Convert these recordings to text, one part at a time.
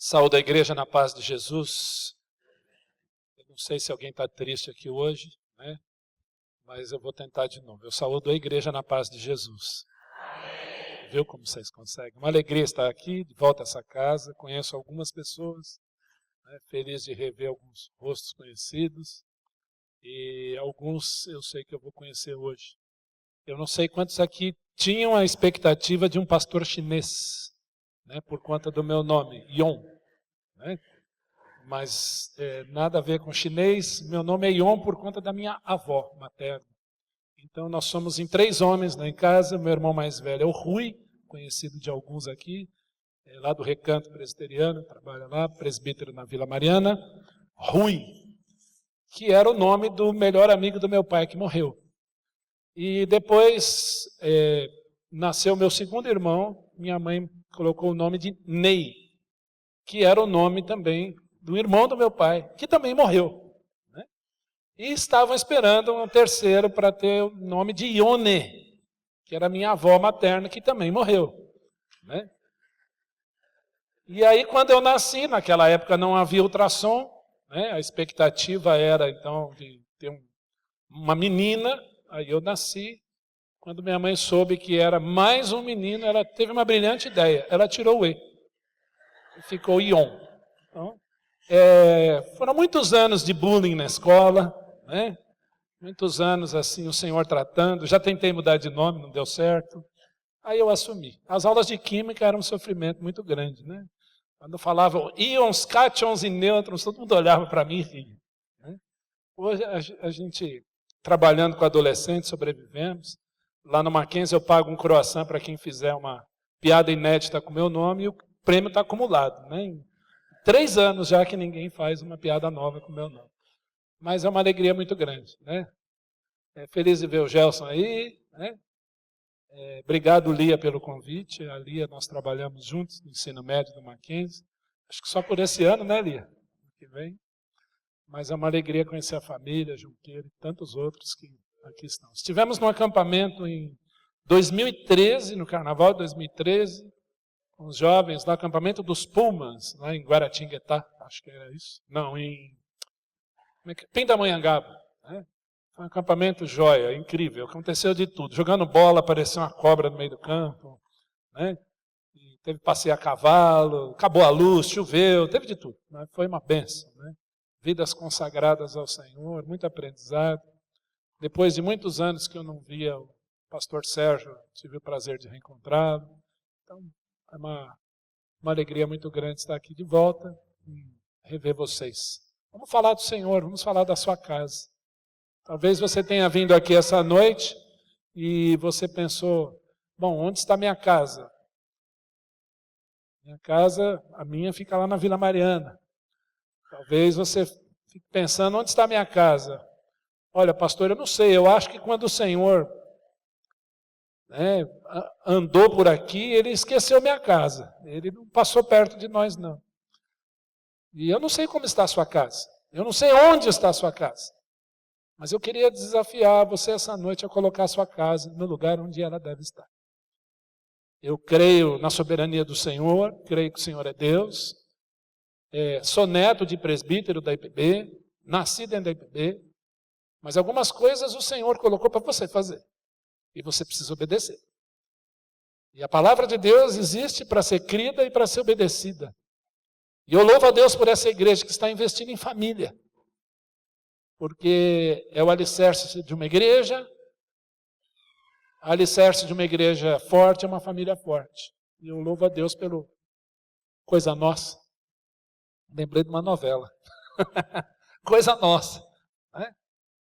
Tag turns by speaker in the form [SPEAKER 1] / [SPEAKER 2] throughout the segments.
[SPEAKER 1] Saúdo a igreja na paz de Jesus. Eu não sei se alguém está triste aqui hoje, né? Mas eu vou tentar de novo. Eu saúdo a igreja na paz de Jesus. Viu como vocês conseguem? Uma alegria estar aqui, de volta a essa casa. Conheço algumas pessoas, né? Feliz de rever alguns rostos conhecidos. E alguns eu sei que eu vou conhecer hoje. Eu não sei quantos aqui tinham a expectativa de um pastor chinês, né? Por conta do meu nome, Yon. Né? Mas nada a ver com chinês. Meu nome é Yon por conta da minha avó materna. Então nós somos em 3 homens lá em casa. Meu irmão mais velho é o Rui, conhecido de alguns aqui, lá do Recanto Presbiteriano, trabalha lá, presbítero na Vila Mariana. Rui, que era o nome do melhor amigo do meu pai que morreu. E depois nasceu meu segundo irmão. Minha mãe colocou o nome de Ney, que era o nome também do irmão do meu pai, que também morreu. Né? E estavam esperando um terceiro para ter o nome de Ione, que era minha avó materna, que também morreu. Né? E aí, quando eu nasci, naquela época não havia ultrassom, né? A expectativa era, então, de ter uma menina. Aí eu nasci. Quando minha mãe soube que era mais um menino, ela teve uma brilhante ideia. Ela tirou o E. E ficou Ion. Então, foram muitos anos de bullying na escola, né? Muitos anos assim, o Senhor tratando. Já tentei mudar de nome, não deu certo. Aí eu assumi. As aulas de química eram um sofrimento muito grande, né? Quando falavam íons, cátions e nêutrons, todo mundo olhava para mim e ria. Né? Hoje a gente, trabalhando com adolescentes, sobrevivemos. Lá no Mackenzie eu pago um croissant para quem fizer uma piada inédita com o meu nome e o prêmio está acumulado. Né? 3 anos já que ninguém faz uma piada nova com o meu nome. Mas é uma alegria muito grande. Né? Feliz de ver o Gelson aí. Né? Obrigado, Lia, pelo convite. A Lia, nós trabalhamos juntos no ensino médio do Mackenzie. Acho que só por esse ano, né, Lia? Ano que vem. Mas é uma alegria conhecer a família, Junqueira e tantos outros que aqui estão. Estivemos no acampamento em 2013, no carnaval de 2013, com os jovens no acampamento dos Pumas, lá em Guaratinguetá, acho que era isso. Não, em Pindamonhangaba. Né? Foi um acampamento joia, incrível, aconteceu de tudo. Jogando bola, apareceu uma cobra no meio do campo, né? E teve passeio a cavalo, acabou a luz, choveu, teve de tudo. Né? Foi uma bênção. Né? Vidas consagradas ao Senhor, muito aprendizado. Depois de muitos anos que eu não via o pastor Sérgio, tive o prazer de reencontrá-lo. Então, é uma alegria muito grande estar aqui de volta e rever vocês. Vamos falar do Senhor, vamos falar da sua casa. Talvez você tenha vindo aqui essa noite e você pensou, bom, onde está minha casa? Minha casa, a minha fica lá na Vila Mariana. Talvez você fique pensando, onde está minha casa? Olha, pastor, eu não sei, eu acho que quando o Senhor andou por aqui, Ele esqueceu minha casa. Ele não passou perto de nós, não. E eu não sei como está a sua casa. Eu não sei onde está a sua casa. Mas eu queria desafiar você essa noite a colocar a sua casa no lugar onde ela deve estar. Eu creio na soberania do Senhor, creio que o Senhor é Deus. Sou neto de presbítero da IPB, nasci dentro da IPB. Mas algumas coisas o Senhor colocou para você fazer. E você precisa obedecer. E a palavra de Deus existe para ser crida e para ser obedecida. E eu louvo a Deus por essa igreja que está investindo em família. Porque é o alicerce de uma igreja. O alicerce de uma igreja forte é uma família forte. E eu louvo a Deus pelo Coisa Nossa. Lembrei de uma novela. Coisa Nossa. Né?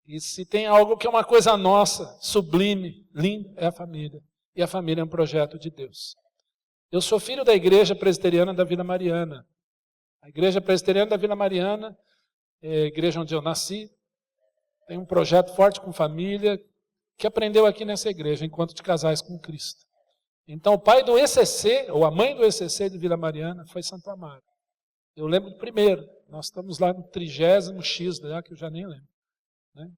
[SPEAKER 1] E se tem algo que é uma coisa nossa, sublime, linda, é a família. E a família é um projeto de Deus. Eu sou filho da Igreja Presbiteriana da Vila Mariana. A Igreja Presbiteriana da Vila Mariana é a igreja onde eu nasci. Tem um projeto forte com família, que aprendeu aqui nessa igreja, Encontro de Casais com Cristo. Então, o pai do ECC, ou a mãe do ECC de Vila Mariana, foi Santo Amaro. Eu lembro do primeiro. Nós estamos lá no 30º X, que eu já nem lembro. Né?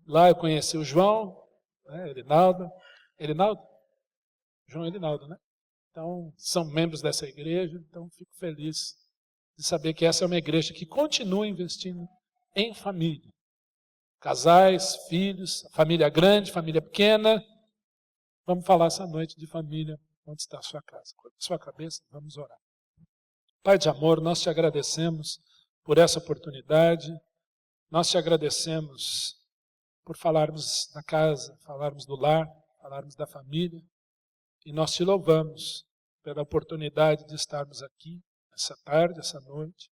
[SPEAKER 1] Lá eu conheci o João, né, Elinaldo, João e Elinaldo, né? Então, são membros dessa igreja, então fico feliz de saber que essa é uma igreja que continua investindo em família. Casais, filhos, família grande, família pequena. Vamos falar essa noite de família. Onde está a sua casa? Com a sua cabeça, vamos orar. Pai de amor, nós te agradecemos por essa oportunidade. Nós te agradecemos por falarmos da casa, falarmos do lar, falarmos da família. E nós te louvamos pela oportunidade de estarmos aqui, essa tarde, essa noite.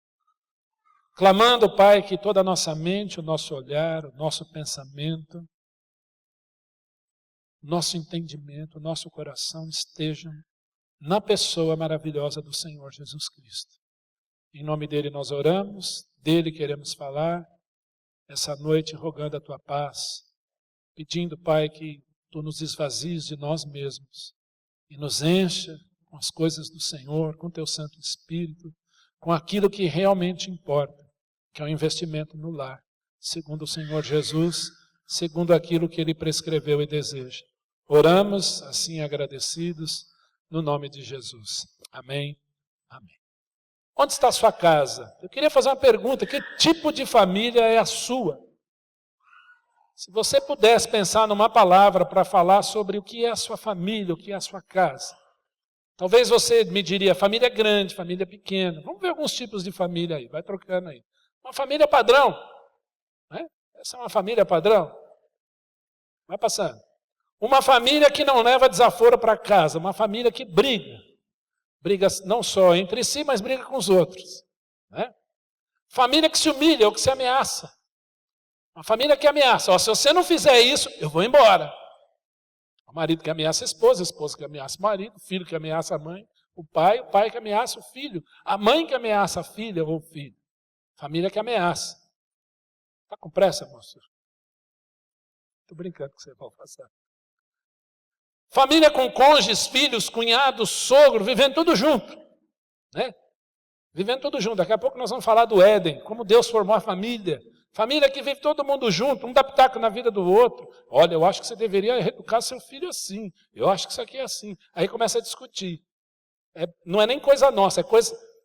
[SPEAKER 1] Clamando, Pai, que toda a nossa mente, o nosso olhar, o nosso pensamento, o nosso entendimento, o nosso coração estejam na pessoa maravilhosa do Senhor Jesus Cristo. Em nome dele nós oramos, dele queremos falar, essa noite rogando a tua paz, pedindo, Pai, que tu nos esvazies de nós mesmos e nos encha com as coisas do Senhor, com teu Santo Espírito, com aquilo que realmente importa, que é o investimento no lar, segundo o Senhor Jesus, segundo aquilo que ele prescreveu e deseja. Oramos assim agradecidos, no nome de Jesus. Amém. Amém. Onde está a sua casa? Eu queria fazer uma pergunta, que tipo de família é a sua? Se você pudesse pensar numa palavra para falar sobre o que é a sua família, o que é a sua casa. Talvez você me diria, família grande, família pequena. Vamos ver alguns tipos de família aí, vai trocando aí. Uma família padrão, né? Essa é uma família padrão. Vai passando. Uma família que não leva desaforo para casa, uma família que briga. Briga não só entre si, mas briga com os outros. Né? Família que se humilha ou que se ameaça. Uma família que ameaça. Ó, se você não fizer isso, eu vou embora. O marido que ameaça a esposa que ameaça o marido, o filho que ameaça a mãe, o pai que ameaça o filho, a mãe que ameaça a filha ou o filho. Família que ameaça. Está com pressa, moço? Estou brincando que você vai passar. Família com cônjuges, filhos, cunhados, sogro, vivendo tudo junto. Né? Vivendo tudo junto. Daqui a pouco nós vamos falar do Éden, como Deus formou a família. Família que vive todo mundo junto, um dá pitaco na vida do outro. Olha, eu acho que você deveria educar seu filho assim. Eu acho que isso aqui é assim. Aí começa a discutir. Não é nem coisa nossa, é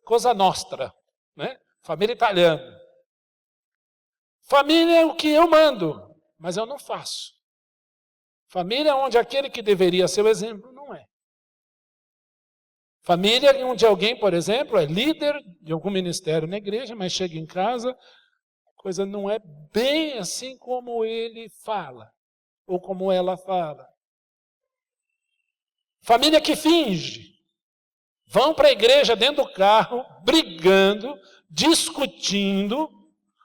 [SPEAKER 1] coisa nostra. Né? Família italiana. Família é o que eu mando, mas eu não faço. Família onde aquele que deveria ser o exemplo não é. Família onde alguém, por exemplo, é líder de algum ministério na igreja, mas chega em casa, a coisa não é bem assim como ele fala, ou como ela fala. Família que finge. Vão para a igreja dentro do carro, brigando, discutindo.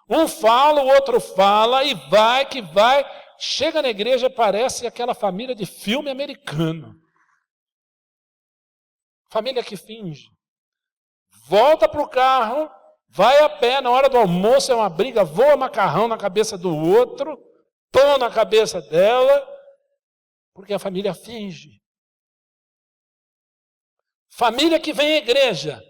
[SPEAKER 1] Um fala, o outro fala, e vai que vai. Chega na igreja, parece aquela família de filme americano. Família que finge. Volta para o carro, vai a pé, na hora do almoço é uma briga, voa macarrão na cabeça do outro, pão na cabeça dela, porque a família finge. Família que vem à igreja,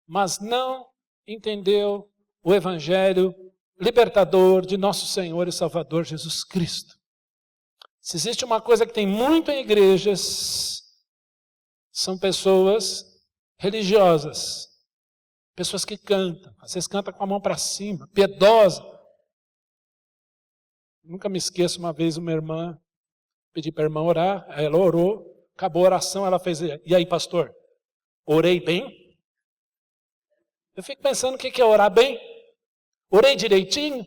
[SPEAKER 1] mas não entendeu o evangelho libertador de nosso Senhor e Salvador Jesus Cristo. Se existe uma coisa que tem muito em igrejas, são pessoas religiosas, pessoas que cantam, às vezes cantam com a mão para cima, piedosa. Nunca me esqueço, uma vez uma irmã, pedi para a irmã orar, ela orou, acabou a oração, ela fez, e aí pastor, orei bem? Eu fico pensando o que é orar bem? Orei direitinho?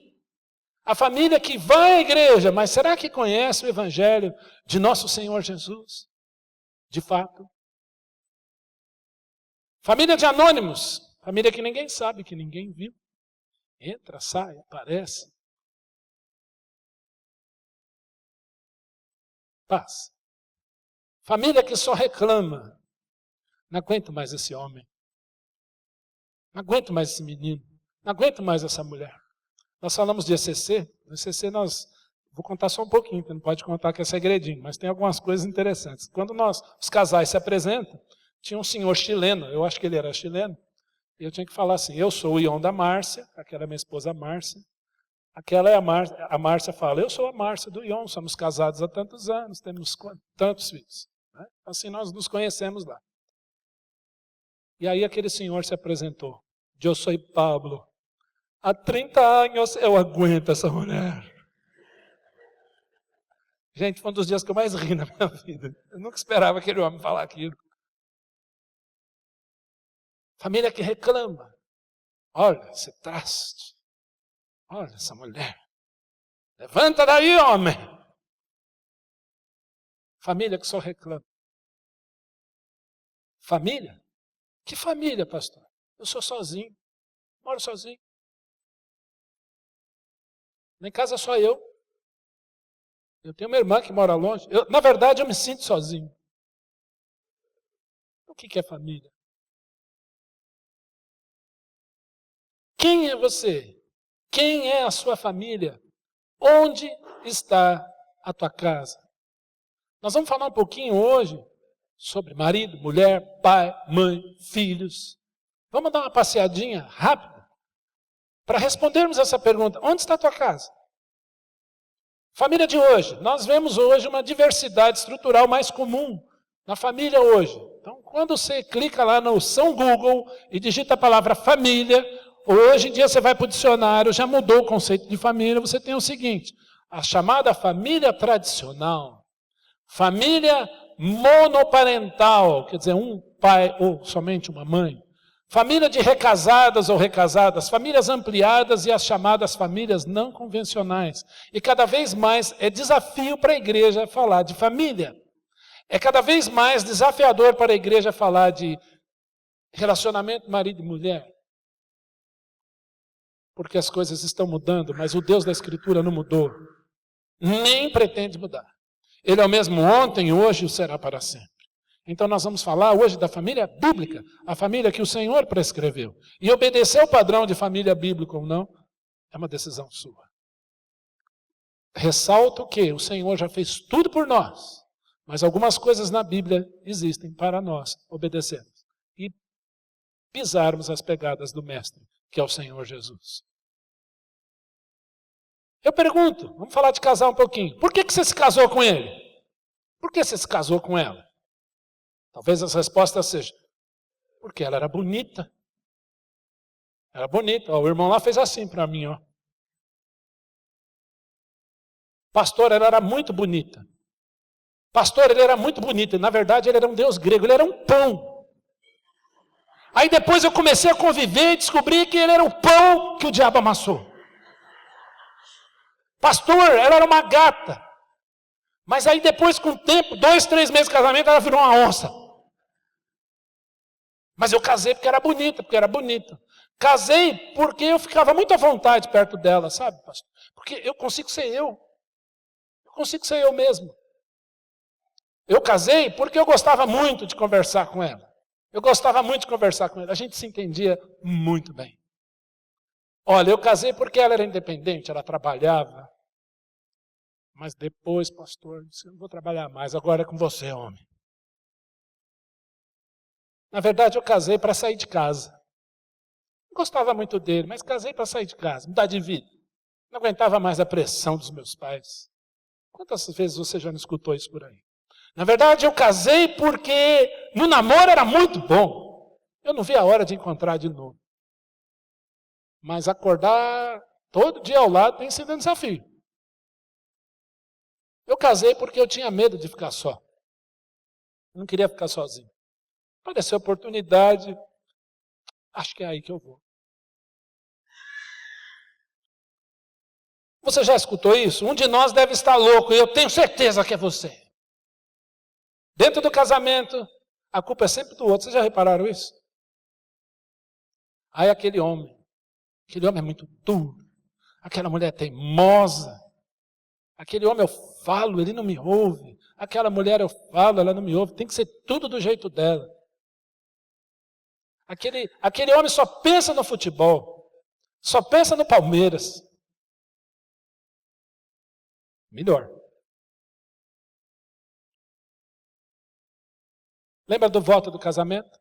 [SPEAKER 1] A família que vai à igreja, mas será que conhece o evangelho de nosso Senhor Jesus? De fato. Família de anônimos, família que ninguém sabe, que ninguém viu. Entra, sai, aparece. Paz. Família que só reclama. Não aguento mais esse homem. Não aguento mais esse menino. Não aguento mais essa mulher. Nós falamos de ECC. No ECC vou contar só um pouquinho, não pode contar que é segredinho, mas tem algumas coisas interessantes. Quando os casais se apresentam, tinha um senhor chileno, eu acho que ele era chileno, e eu tinha que falar assim, eu sou o Ion da Márcia, aquela é minha esposa Márcia, aquela é a Márcia fala, eu sou a Márcia do Ion, somos casados há tantos anos, temos tantos filhos. Né? Assim nós nos conhecemos lá. E aí aquele senhor se apresentou, Eu sou Pablo. Há 30 anos eu aguento essa mulher. Gente, foi um dos dias que eu mais ri na minha vida. Eu nunca esperava aquele homem falar aquilo. Família que reclama. Olha esse traste. Olha essa mulher. Levanta daí, homem. Família que só reclama. Família? Que família, pastor? Eu sou sozinho. Moro sozinho. Nem casa só eu. Eu tenho uma irmã que mora longe. Na verdade, eu me sinto sozinho. O que é família? Quem é você? Quem é a sua família? Onde está a tua casa? Nós vamos falar um pouquinho hoje sobre marido, mulher, pai, mãe, filhos. Vamos dar uma passeadinha rápida para respondermos essa pergunta. Onde está a tua casa? Família de hoje. Nós vemos hoje uma diversidade estrutural mais comum na família hoje. Então, quando você clica lá no São Google e digita a palavra família, hoje em dia você vai para o dicionário, já mudou o conceito de família, você tem o seguinte, a chamada família tradicional, família monoparental, quer dizer, um pai ou somente uma mãe, família de recasadas ou recasadas, famílias ampliadas e as chamadas famílias não convencionais. E cada vez mais é desafio para a igreja falar de família. É cada vez mais desafiador para a igreja falar de relacionamento marido e mulher. Porque as coisas estão mudando, mas o Deus da Escritura não mudou. Nem pretende mudar. Ele é o mesmo ontem, hoje e será para sempre. Então nós vamos falar hoje da família bíblica, a família que o Senhor prescreveu. E obedecer o padrão de família bíblica ou não, é uma decisão sua. Ressalto que o Senhor já fez tudo por nós, mas algumas coisas na Bíblia existem para nós obedecermos e pisarmos as pegadas do Mestre, que é o Senhor Jesus. Eu pergunto, vamos falar de casar um pouquinho. Por que você se casou com ele? Por que você se casou com ela? Talvez as respostas sejam, porque ela era bonita. Era bonita. Ó, o irmão lá fez assim para mim. Ó. Pastor, ela era muito bonita. Pastor, ele era muito bonito. Na verdade, ele era um deus grego. Ele era um pão. Aí depois eu comecei a conviver e descobri que ele era o pão que o diabo amassou. Pastor, ela era uma gata. Mas aí depois, com o tempo, 2, 3 meses de casamento, ela virou uma onça. Mas eu casei porque era bonita, porque era bonita. Casei porque eu ficava muito à vontade perto dela, sabe, pastor? Porque eu consigo ser eu. Eu consigo ser eu mesmo. Eu casei porque eu gostava muito de conversar com ela. Eu gostava muito de conversar com ela. A gente se entendia muito bem. Olha, eu casei porque ela era independente, ela trabalhava. Mas depois, pastor, eu não vou trabalhar mais, agora é com você, homem. Na verdade, eu casei para sair de casa. Não gostava muito dele, mas casei para sair de casa, mudar de vida. Não aguentava mais a pressão dos meus pais. Quantas vezes você já não escutou isso por aí? Na verdade, eu casei porque no namoro era muito bom. Eu não vi a hora de encontrar de novo. Mas acordar todo dia ao lado tem sido um desafio. Eu casei porque eu tinha medo de ficar só. Eu não queria ficar sozinho. Apareceu a oportunidade, acho que é aí que eu vou. Você já escutou isso? Um de nós deve estar louco, e eu tenho certeza que é você. Dentro do casamento, a culpa é sempre do outro. Vocês já repararam isso? Aí aquele homem é muito duro. Aquela mulher é teimosa. Aquele homem eu falo, ele não me ouve. Aquela mulher eu falo, ela não me ouve. Tem que ser tudo do jeito dela. Aquele homem só pensa no futebol. Só pensa no Palmeiras. Melhor. Lembra do voto do casamento?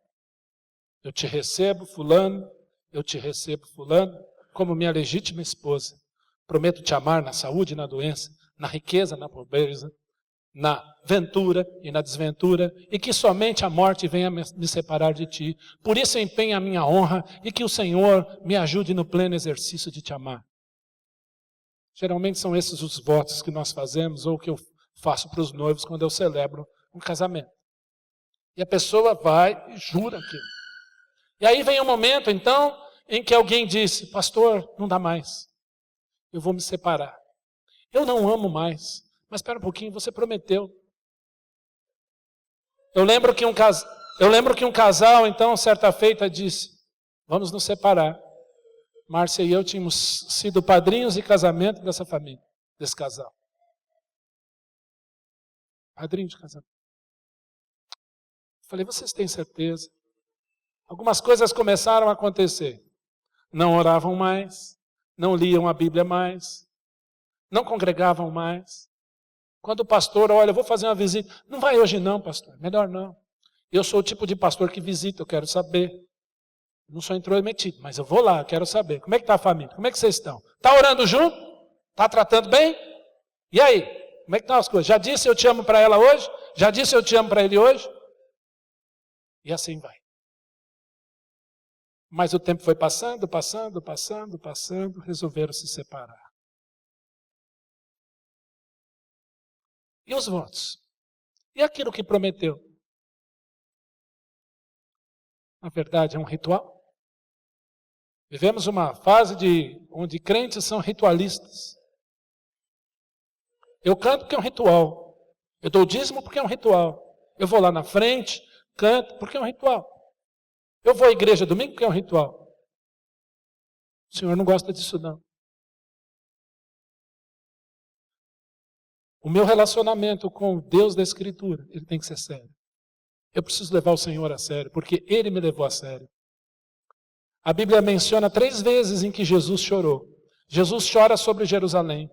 [SPEAKER 1] Eu te recebo, fulano. Eu te recebo, fulano, como minha legítima esposa. Prometo te amar na saúde e na doença, na riqueza, na pobreza. na ventura e na desventura, e que somente a morte venha me separar de ti. Por isso empenha a minha honra, e que o Senhor me ajude no pleno exercício de te amar. Geralmente são esses os votos que nós fazemos, ou que eu faço para os noivos quando eu celebro um casamento. E a pessoa vai e jura aquilo. E aí vem um momento, então, em que alguém disse, pastor, não dá mais. Eu vou me separar. Eu não amo mais. Mas espera um pouquinho, você prometeu. Eu lembro que um casal, então, certa feita, disse, vamos nos separar. Márcia e eu tínhamos sido padrinhos de casamento dessa família, desse casal. Padrinho de casamento. Falei, vocês têm certeza? Algumas coisas começaram a acontecer. Não oravam mais, não liam a Bíblia mais, não congregavam mais. Quando o pastor, olha, eu vou fazer uma visita. Não vai hoje não, pastor, melhor não. Eu sou o tipo de pastor que visita, eu quero saber. Não sou intrometido, mas eu vou lá, eu quero saber. Como é que está a família? Como é que vocês estão? Está orando junto? Está tratando bem? E aí? Como é que estão as coisas? Já disse eu te amo para ela hoje? Já disse eu te amo para ele hoje? E assim vai. Mas o tempo foi passando, resolveram se separar. E os votos? E aquilo que prometeu? Na verdade, é um ritual. Vivemos uma fase onde crentes são ritualistas. Eu canto porque é um ritual. Eu dou dízimo porque é um ritual. Eu vou lá na frente, canto porque é um ritual. Eu vou à igreja domingo porque é um ritual. O Senhor não gosta disso, não. O meu relacionamento com o Deus da Escritura, ele tem que ser sério. Eu preciso levar o Senhor a sério, porque Ele me levou a sério. A Bíblia menciona 3 vezes em que Jesus chorou. Jesus chora sobre Jerusalém.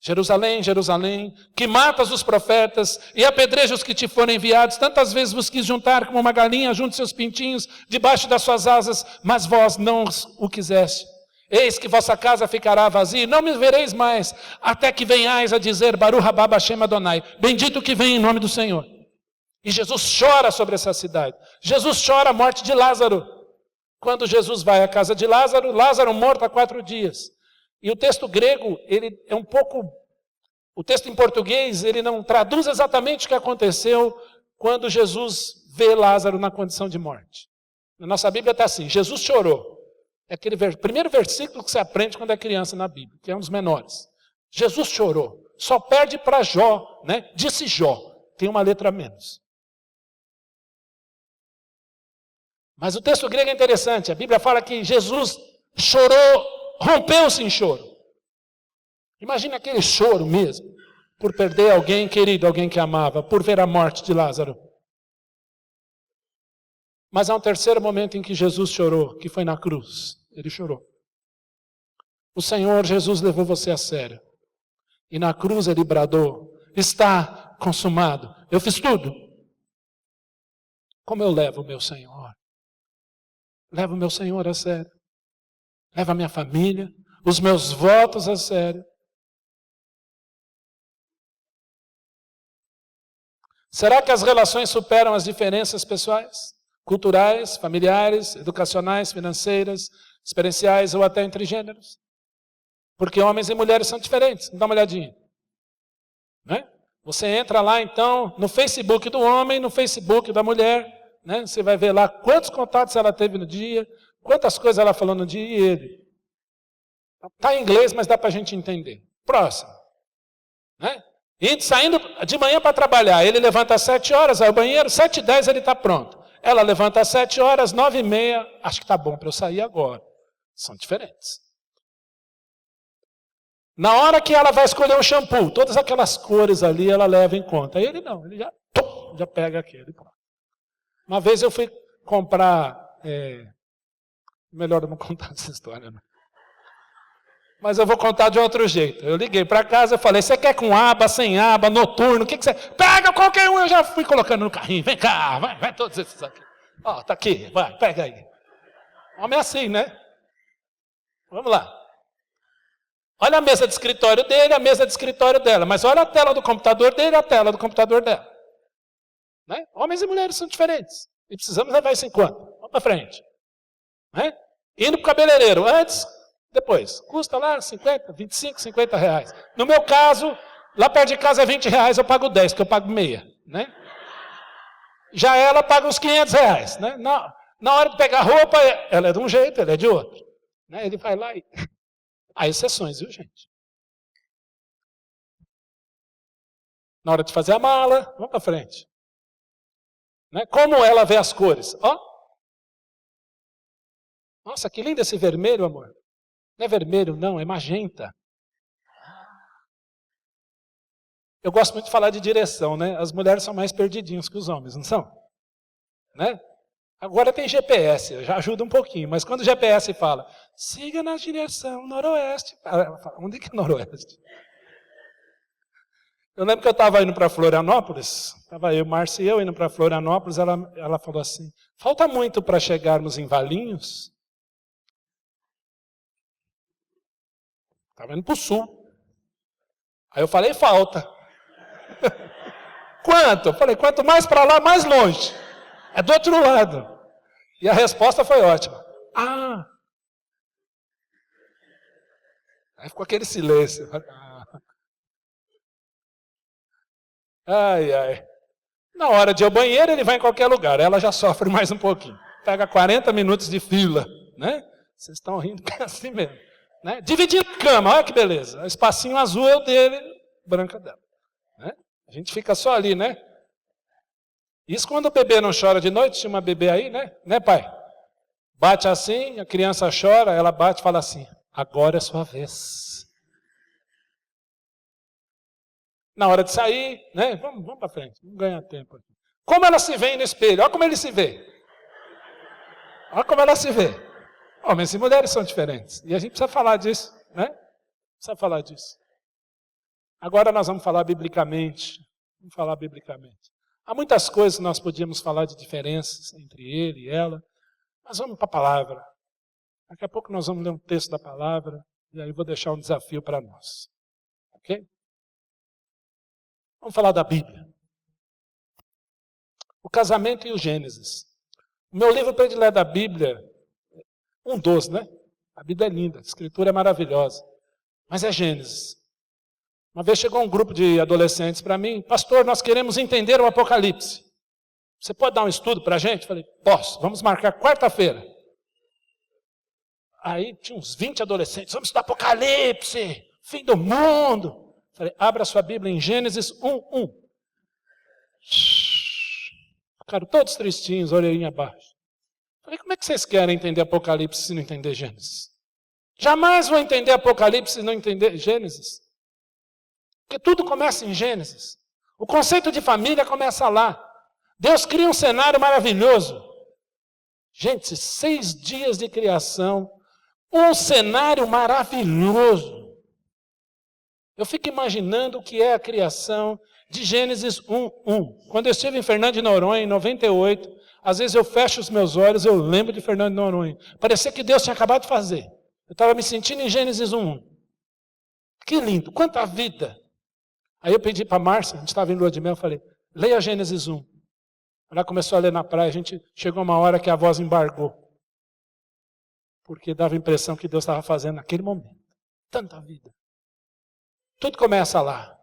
[SPEAKER 1] Jerusalém, Jerusalém, que matas os profetas e apedrejas os que te foram enviados. Tantas vezes vos quis juntar como uma galinha junto seus pintinhos debaixo das suas asas, mas vós não o quiseste. Eis que vossa casa ficará vazia, não me vereis mais, até que venhais a dizer, Baruch haba Hashem Adonai, bendito que vem em nome do Senhor. E Jesus chora sobre essa cidade. Jesus chora a morte de Lázaro. Quando Jesus vai à casa de Lázaro, Lázaro morto há 4 dias. E o texto grego, ele é um pouco... O texto em português, ele não traduz exatamente o que aconteceu quando Jesus vê Lázaro na condição de morte. Na nossa Bíblia está assim, Jesus chorou. É aquele primeiro versículo que você aprende quando é criança na Bíblia, que é um dos menores. Jesus chorou. Só perde para Jó, né? Disse Jó. Tem uma letra a menos. Mas o texto grego é interessante. A Bíblia fala que Jesus chorou, rompeu-se em choro. Imagina aquele choro mesmo, por perder alguém querido, alguém que amava, por ver a morte de Lázaro. Mas há um terceiro momento em que Jesus chorou, que foi na cruz. Ele chorou. O Senhor Jesus levou você a sério. E na cruz ele bradou, está consumado. Eu fiz tudo. Como eu levo o meu Senhor? Levo o meu Senhor a sério. Levo a minha família, os meus votos a sério. Será que as relações superam as diferenças pessoais, culturais, familiares, educacionais, financeiras, experienciais ou até entre gêneros? Porque homens e mulheres são diferentes. Dá uma olhadinha. Né? Você entra lá então no Facebook do homem, no Facebook da mulher. Né? Você vai ver lá quantos contatos ela teve no dia, quantas coisas ela falou no dia e ele. Está em inglês, mas dá para a gente entender. Próximo. Né? E saindo de manhã para trabalhar, ele levanta às 7 horas, vai ao banheiro, 7h10 ele está pronto. Ela levanta às 7 horas, 9h30, acho que está bom para eu sair agora. São diferentes. Na hora que ela vai escolher um shampoo, todas aquelas cores ali ela leva em conta. Ele não, ele já pega aquele. Uma vez eu fui comprar... Melhor eu não contar essa história, não. Mas eu vou contar de outro jeito. Eu liguei para casa e falei, você quer com aba, sem aba, noturno, o que você... Pega qualquer um, eu já fui colocando no carrinho. Vem cá, vai todos esses aqui. Ó, tá aqui, vai, pega aí. Homem é assim, né? Vamos lá. Olha a mesa de escritório dele, a mesa de escritório dela. Mas olha a tela do computador dele e a tela do computador dela. Né? Homens e mulheres são diferentes. E precisamos levar isso em conta. Vamos para frente. Né? Indo para o cabeleireiro, antes, depois. Custa lá 50, 25, 50 reais. No meu caso, lá perto de casa é 20 reais, eu pago 10, porque eu pago meia. Né? Já ela paga uns 500 reais. Né? Na hora de pegar roupa, ela é de um jeito, ele é de outro. Né? Ele vai lá e... Há exceções, viu, gente? Na hora de fazer a mala, vamos para frente. Né? Como ela vê as cores? Ó. Nossa, que lindo esse vermelho, amor. Não é vermelho, não, é magenta. Eu gosto muito de falar de direção, né? As mulheres são mais perdidinhas que os homens, não são? Né? Agora tem GPS, já ajuda um pouquinho, mas quando o GPS fala, siga na direção noroeste. Ela fala, onde que é noroeste? Eu lembro que eu estava indo para Florianópolis, estava eu, Márcia e eu indo para Florianópolis, ela falou assim, falta muito para chegarmos em Valinhos? Estava indo para o sul. Aí eu falei, falta. Quanto? Eu falei, quanto mais para lá, mais longe. É do outro lado. E a resposta foi ótima. Ah! Aí ficou aquele silêncio. Ai, ai. Na hora de ir ao banheiro, ele vai em qualquer lugar. Ela já sofre mais um pouquinho. Pega 40 minutos de fila. Né? Vocês estão rindo que é assim mesmo. Né? Dividindo a cama, olha que beleza. O espacinho azul é o dele, branca dela. Né? A gente fica só ali, né? Isso quando o bebê não chora de noite, tinha uma bebê aí, né? Né, pai? Bate assim, a criança chora, ela bate e fala assim, agora é sua vez. Na hora de sair, né? Vamos para frente, vamos ganhar tempo aqui. Como ela se vê no espelho? Olha como ele se vê. Olha como ela se vê. Homens e mulheres são diferentes. E a gente precisa falar disso, né? Precisa falar disso. Agora nós vamos falar biblicamente. Vamos falar biblicamente. Há muitas coisas que nós podíamos falar de diferenças entre ele e ela, mas vamos para a palavra. Daqui a pouco nós vamos ler um texto da palavra, e aí vou deixar um desafio para nós. Ok? Vamos falar da Bíblia. O casamento e o Gênesis. O meu livro predileto da Bíblia, um dos, né? A Bíblia é linda, a Escritura é maravilhosa, mas é Gênesis. Uma vez chegou um grupo de adolescentes para mim, pastor, nós queremos entender o Apocalipse. Você pode dar um estudo para a gente? Falei, posso, vamos marcar quarta-feira. Aí tinha uns 20 adolescentes, vamos estudar Apocalipse, fim do mundo. Falei, abra sua Bíblia em Gênesis 1:1. Ficaram todos tristinhos, orelhinha abaixo. Falei, como é que vocês querem entender Apocalipse se não entender Gênesis? Jamais vão entender Apocalipse se não entender Gênesis. Porque tudo começa em Gênesis. O conceito de família começa lá. Deus cria um cenário maravilhoso. Gente, 6 dias de criação. Um cenário maravilhoso. Eu fico imaginando o que é a criação de Gênesis 1:1. Quando eu estive em Fernando de Noronha, em 98, às vezes eu fecho os meus olhos, eu lembro de Fernando de Noronha. Parecia que Deus tinha acabado de fazer. Eu estava me sentindo em Gênesis 1:1. Que lindo, quanta vida. Aí eu pedi para a Márcia, a gente estava em lua de mel, eu falei, leia Gênesis 1. Ela começou a ler na praia, a gente chegou uma hora que a voz embargou. Porque dava a impressão que Deus estava fazendo naquele momento. Tanta vida. Tudo começa lá.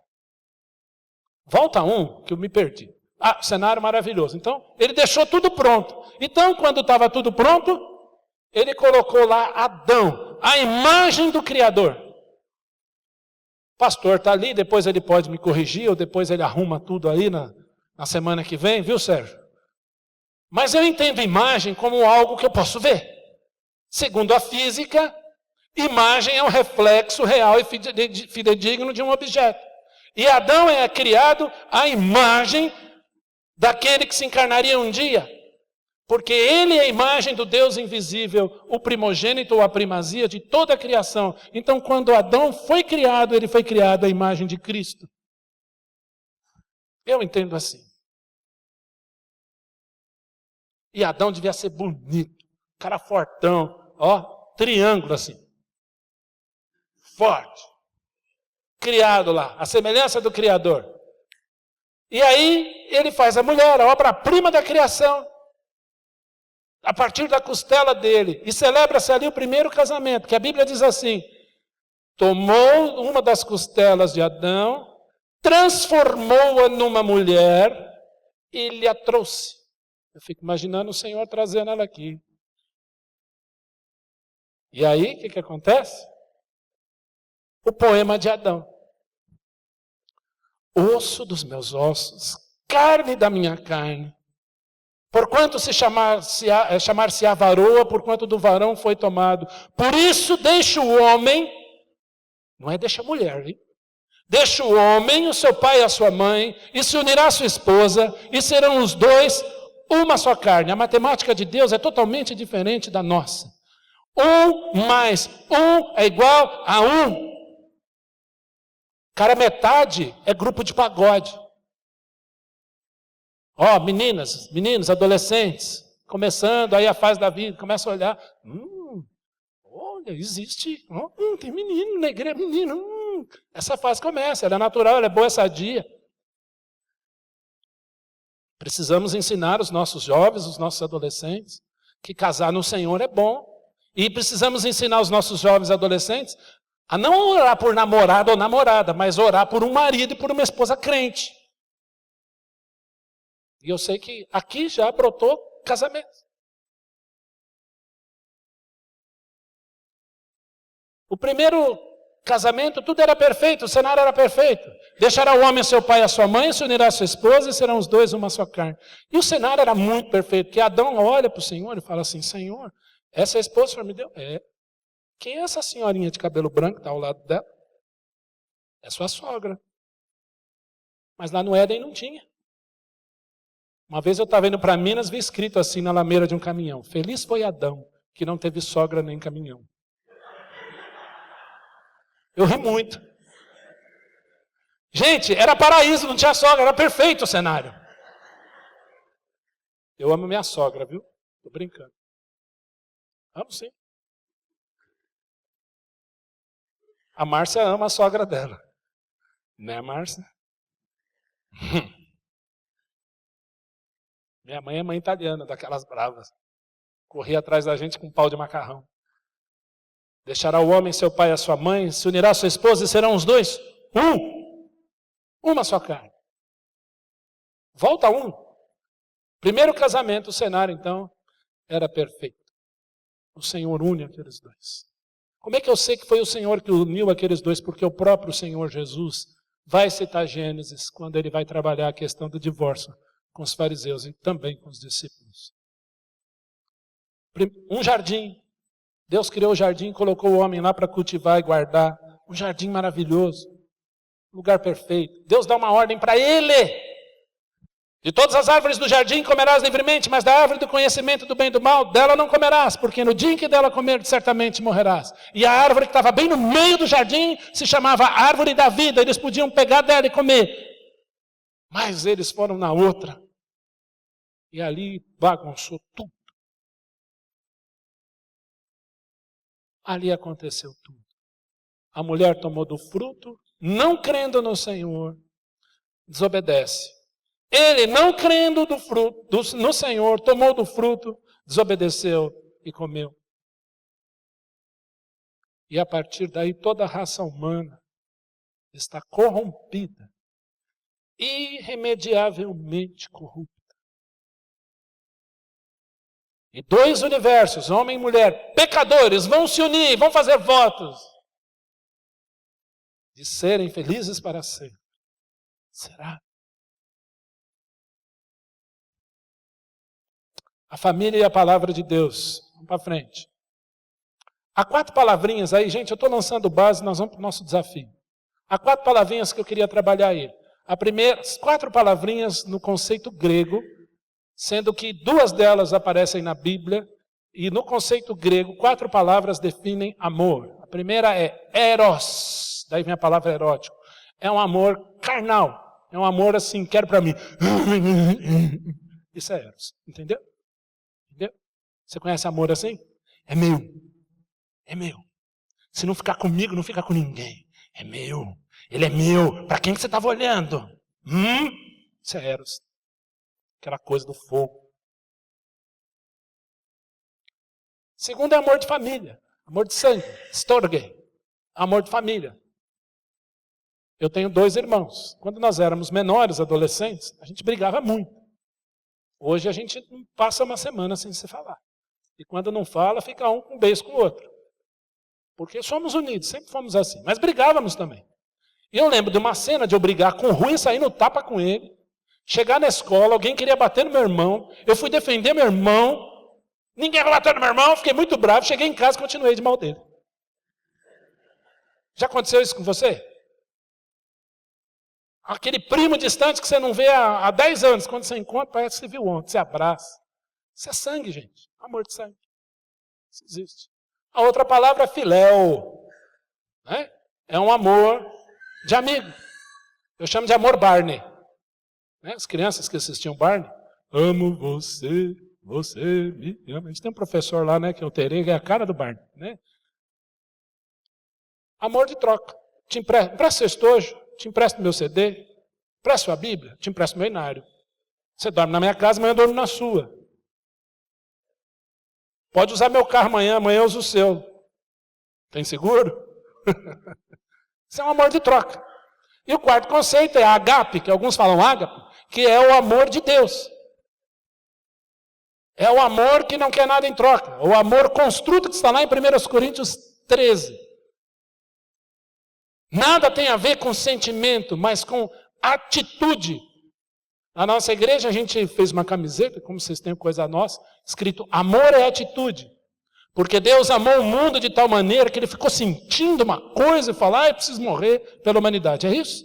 [SPEAKER 1] Volta que eu me perdi. Ah, cenário maravilhoso. Então, ele deixou tudo pronto. Então, quando estava tudo pronto, ele colocou lá Adão, a imagem do Criador. O pastor está ali, depois ele pode me corrigir, ou depois ele arruma tudo aí na semana que vem, viu, Sérgio? Mas eu entendo imagem como algo que eu posso ver. Segundo a física, imagem é um reflexo real e fidedigno de um objeto. E Adão é criado à imagem daquele que se encarnaria um dia. Porque ele é a imagem do Deus invisível, o primogênito ou a primazia de toda a criação. Então, quando Adão foi criado, ele foi criado à imagem de Cristo. Eu entendo assim. E Adão devia ser bonito, cara fortão, ó, triângulo assim. forte. Criado lá, a semelhança do Criador. E aí ele faz a mulher, a obra-prima da criação, a partir da costela dele. E celebra-se ali o primeiro casamento, que a Bíblia diz assim: tomou uma das costelas de Adão, transformou-a numa mulher e lhe a trouxe. Eu fico imaginando o Senhor trazendo ela aqui. E aí, o que acontece? O poema de Adão. Osso dos meus ossos, carne da minha carne. Porquanto chamar-se-á varoa, porquanto do varão foi tomado. Por isso deixa o homem, não é deixa a mulher, hein? Deixa o homem, o seu pai e a sua mãe, e se unirá à sua esposa, e serão os dois uma só carne. A matemática de Deus é totalmente diferente da nossa. 1 mais 1 é igual a 1. Cara, metade é grupo de pagode. Ó, meninos, adolescentes, começando aí a fase da vida, começa a olhar. Olha, existe. Tem menino na igreja, menino. Essa fase começa, ela é natural, ela é boa, sadia. Precisamos ensinar os nossos jovens, os nossos adolescentes, que casar no Senhor é bom. E precisamos ensinar os nossos jovens e adolescentes a não orar por namorado ou namorada, mas orar por um marido e por uma esposa crente. E eu sei que aqui já brotou casamento. O primeiro casamento, tudo era perfeito, o cenário era perfeito. Deixará o homem seu pai e a sua mãe, se unirá a sua esposa e serão os dois uma só carne. E o cenário era muito perfeito, porque Adão olha para o Senhor e fala assim: Senhor, essa é a esposa que o Senhor me deu? É. Quem é essa senhorinha de cabelo branco que está ao lado dela? É sua sogra. Mas lá no Éden não tinha. Uma vez eu estava indo para Minas, vi escrito assim na lameira de um caminhão: feliz foi Adão, que não teve sogra nem caminhão. Eu ri muito. Gente, era paraíso, não tinha sogra, era perfeito o cenário. Eu amo minha sogra, viu? Tô brincando. Amo sim. A Márcia ama a sogra dela. Né, Márcia? Minha mãe é mãe italiana, daquelas bravas. Corria atrás da gente com um pau de macarrão. Deixará o homem seu pai e a sua mãe, se unirá a sua esposa e serão os dois uma só carne. Volta a um. Primeiro casamento, o cenário então era perfeito. O Senhor une aqueles dois. Como é que eu sei que foi o Senhor que uniu aqueles dois? Porque o próprio Senhor Jesus vai citar Gênesis quando ele vai trabalhar a questão do divórcio com os fariseus e também com os discípulos. Um jardim. Deus criou o jardim, colocou o homem lá para cultivar e guardar. Um jardim maravilhoso. Um lugar perfeito. Deus dá uma ordem para ele. De todas as árvores do jardim comerás livremente, mas da árvore do conhecimento do bem e do mal, dela não comerás, porque no dia em que dela comer, certamente morrerás. E a árvore que estava bem no meio do jardim se chamava árvore da vida. Eles podiam pegar dela e comer. Mas eles foram na outra. E ali bagunçou tudo. Ali aconteceu tudo. A mulher tomou do fruto, não crendo no Senhor, desobedece. Ele, não crendo no Senhor, tomou do fruto, desobedeceu e comeu. E a partir daí toda a raça humana está corrompida, irremediavelmente corrupta. E dois universos, homem e mulher, pecadores, vão se unir, vão fazer votos de serem felizes para sempre. Será? A família e a palavra de Deus. Vamos para frente. Há 4 palavrinhas aí, gente, eu estou lançando base, nós vamos para o nosso desafio. Há 4 palavrinhas que eu queria trabalhar aí. A primeira, 4 palavrinhas no conceito grego, sendo que 2 delas aparecem na Bíblia, e no conceito grego, 4 palavras definem amor. A primeira é eros, daí vem a palavra erótico. É um amor carnal, é um amor assim, quero para mim. Isso é eros, entendeu? Entendeu? Você conhece amor assim? É meu. É meu. Se não ficar comigo, não fica com ninguém. É meu. Ele é meu. Para quem que você estava olhando? Isso é Eros. Aquela coisa do fogo. Segundo é amor de família. Amor de sangue. Storge. Amor de família. Eu tenho 2 irmãos. Quando nós éramos menores, adolescentes, a gente brigava muito. Hoje a gente não passa uma semana sem se falar. E quando não fala, fica um com um beijo com o outro. Porque somos unidos, sempre fomos assim. Mas brigávamos também. E eu lembro de uma cena de eu brigar com o Rui, sair no tapa com ele. Chegar na escola, alguém queria bater no meu irmão. Eu fui defender meu irmão. Ninguém vai bater no meu irmão. Fiquei muito bravo. Cheguei em casa e continuei de mal dele. Já aconteceu isso com você? Aquele primo distante que você não vê há 10 anos. Quando você encontra, parece que você viu ontem. Você abraça. Isso é sangue, gente. Amor de sangue. Isso existe. A outra palavra é filéu. Né? É um amor de amigo. Eu chamo de amor Barney. Né? As crianças que assistiam Barney. Amo você, você me ama. A gente tem um professor lá, né, que é o Terega, é a cara do Barney. Né? Amor de troca. Te empresta seu estojo. Te empresto meu CD, empresto sua Bíblia, te empresto meu inário. Você dorme na minha casa, amanhã eu durmo na sua. Pode usar meu carro amanhã eu uso o seu. Tem seguro? Isso é um amor de troca. E o quarto conceito é a agape, que alguns falam ágape, que é o amor de Deus. É o amor que não quer nada em troca. O amor construto que está lá em 1 Coríntios 13. Nada tem a ver com sentimento, mas com atitude. Na nossa igreja a gente fez uma camiseta, como vocês têm coisa nossa, escrito amor é atitude. Porque Deus amou o mundo de tal maneira que ele ficou sentindo uma coisa e falou, eu preciso morrer pela humanidade. É isso?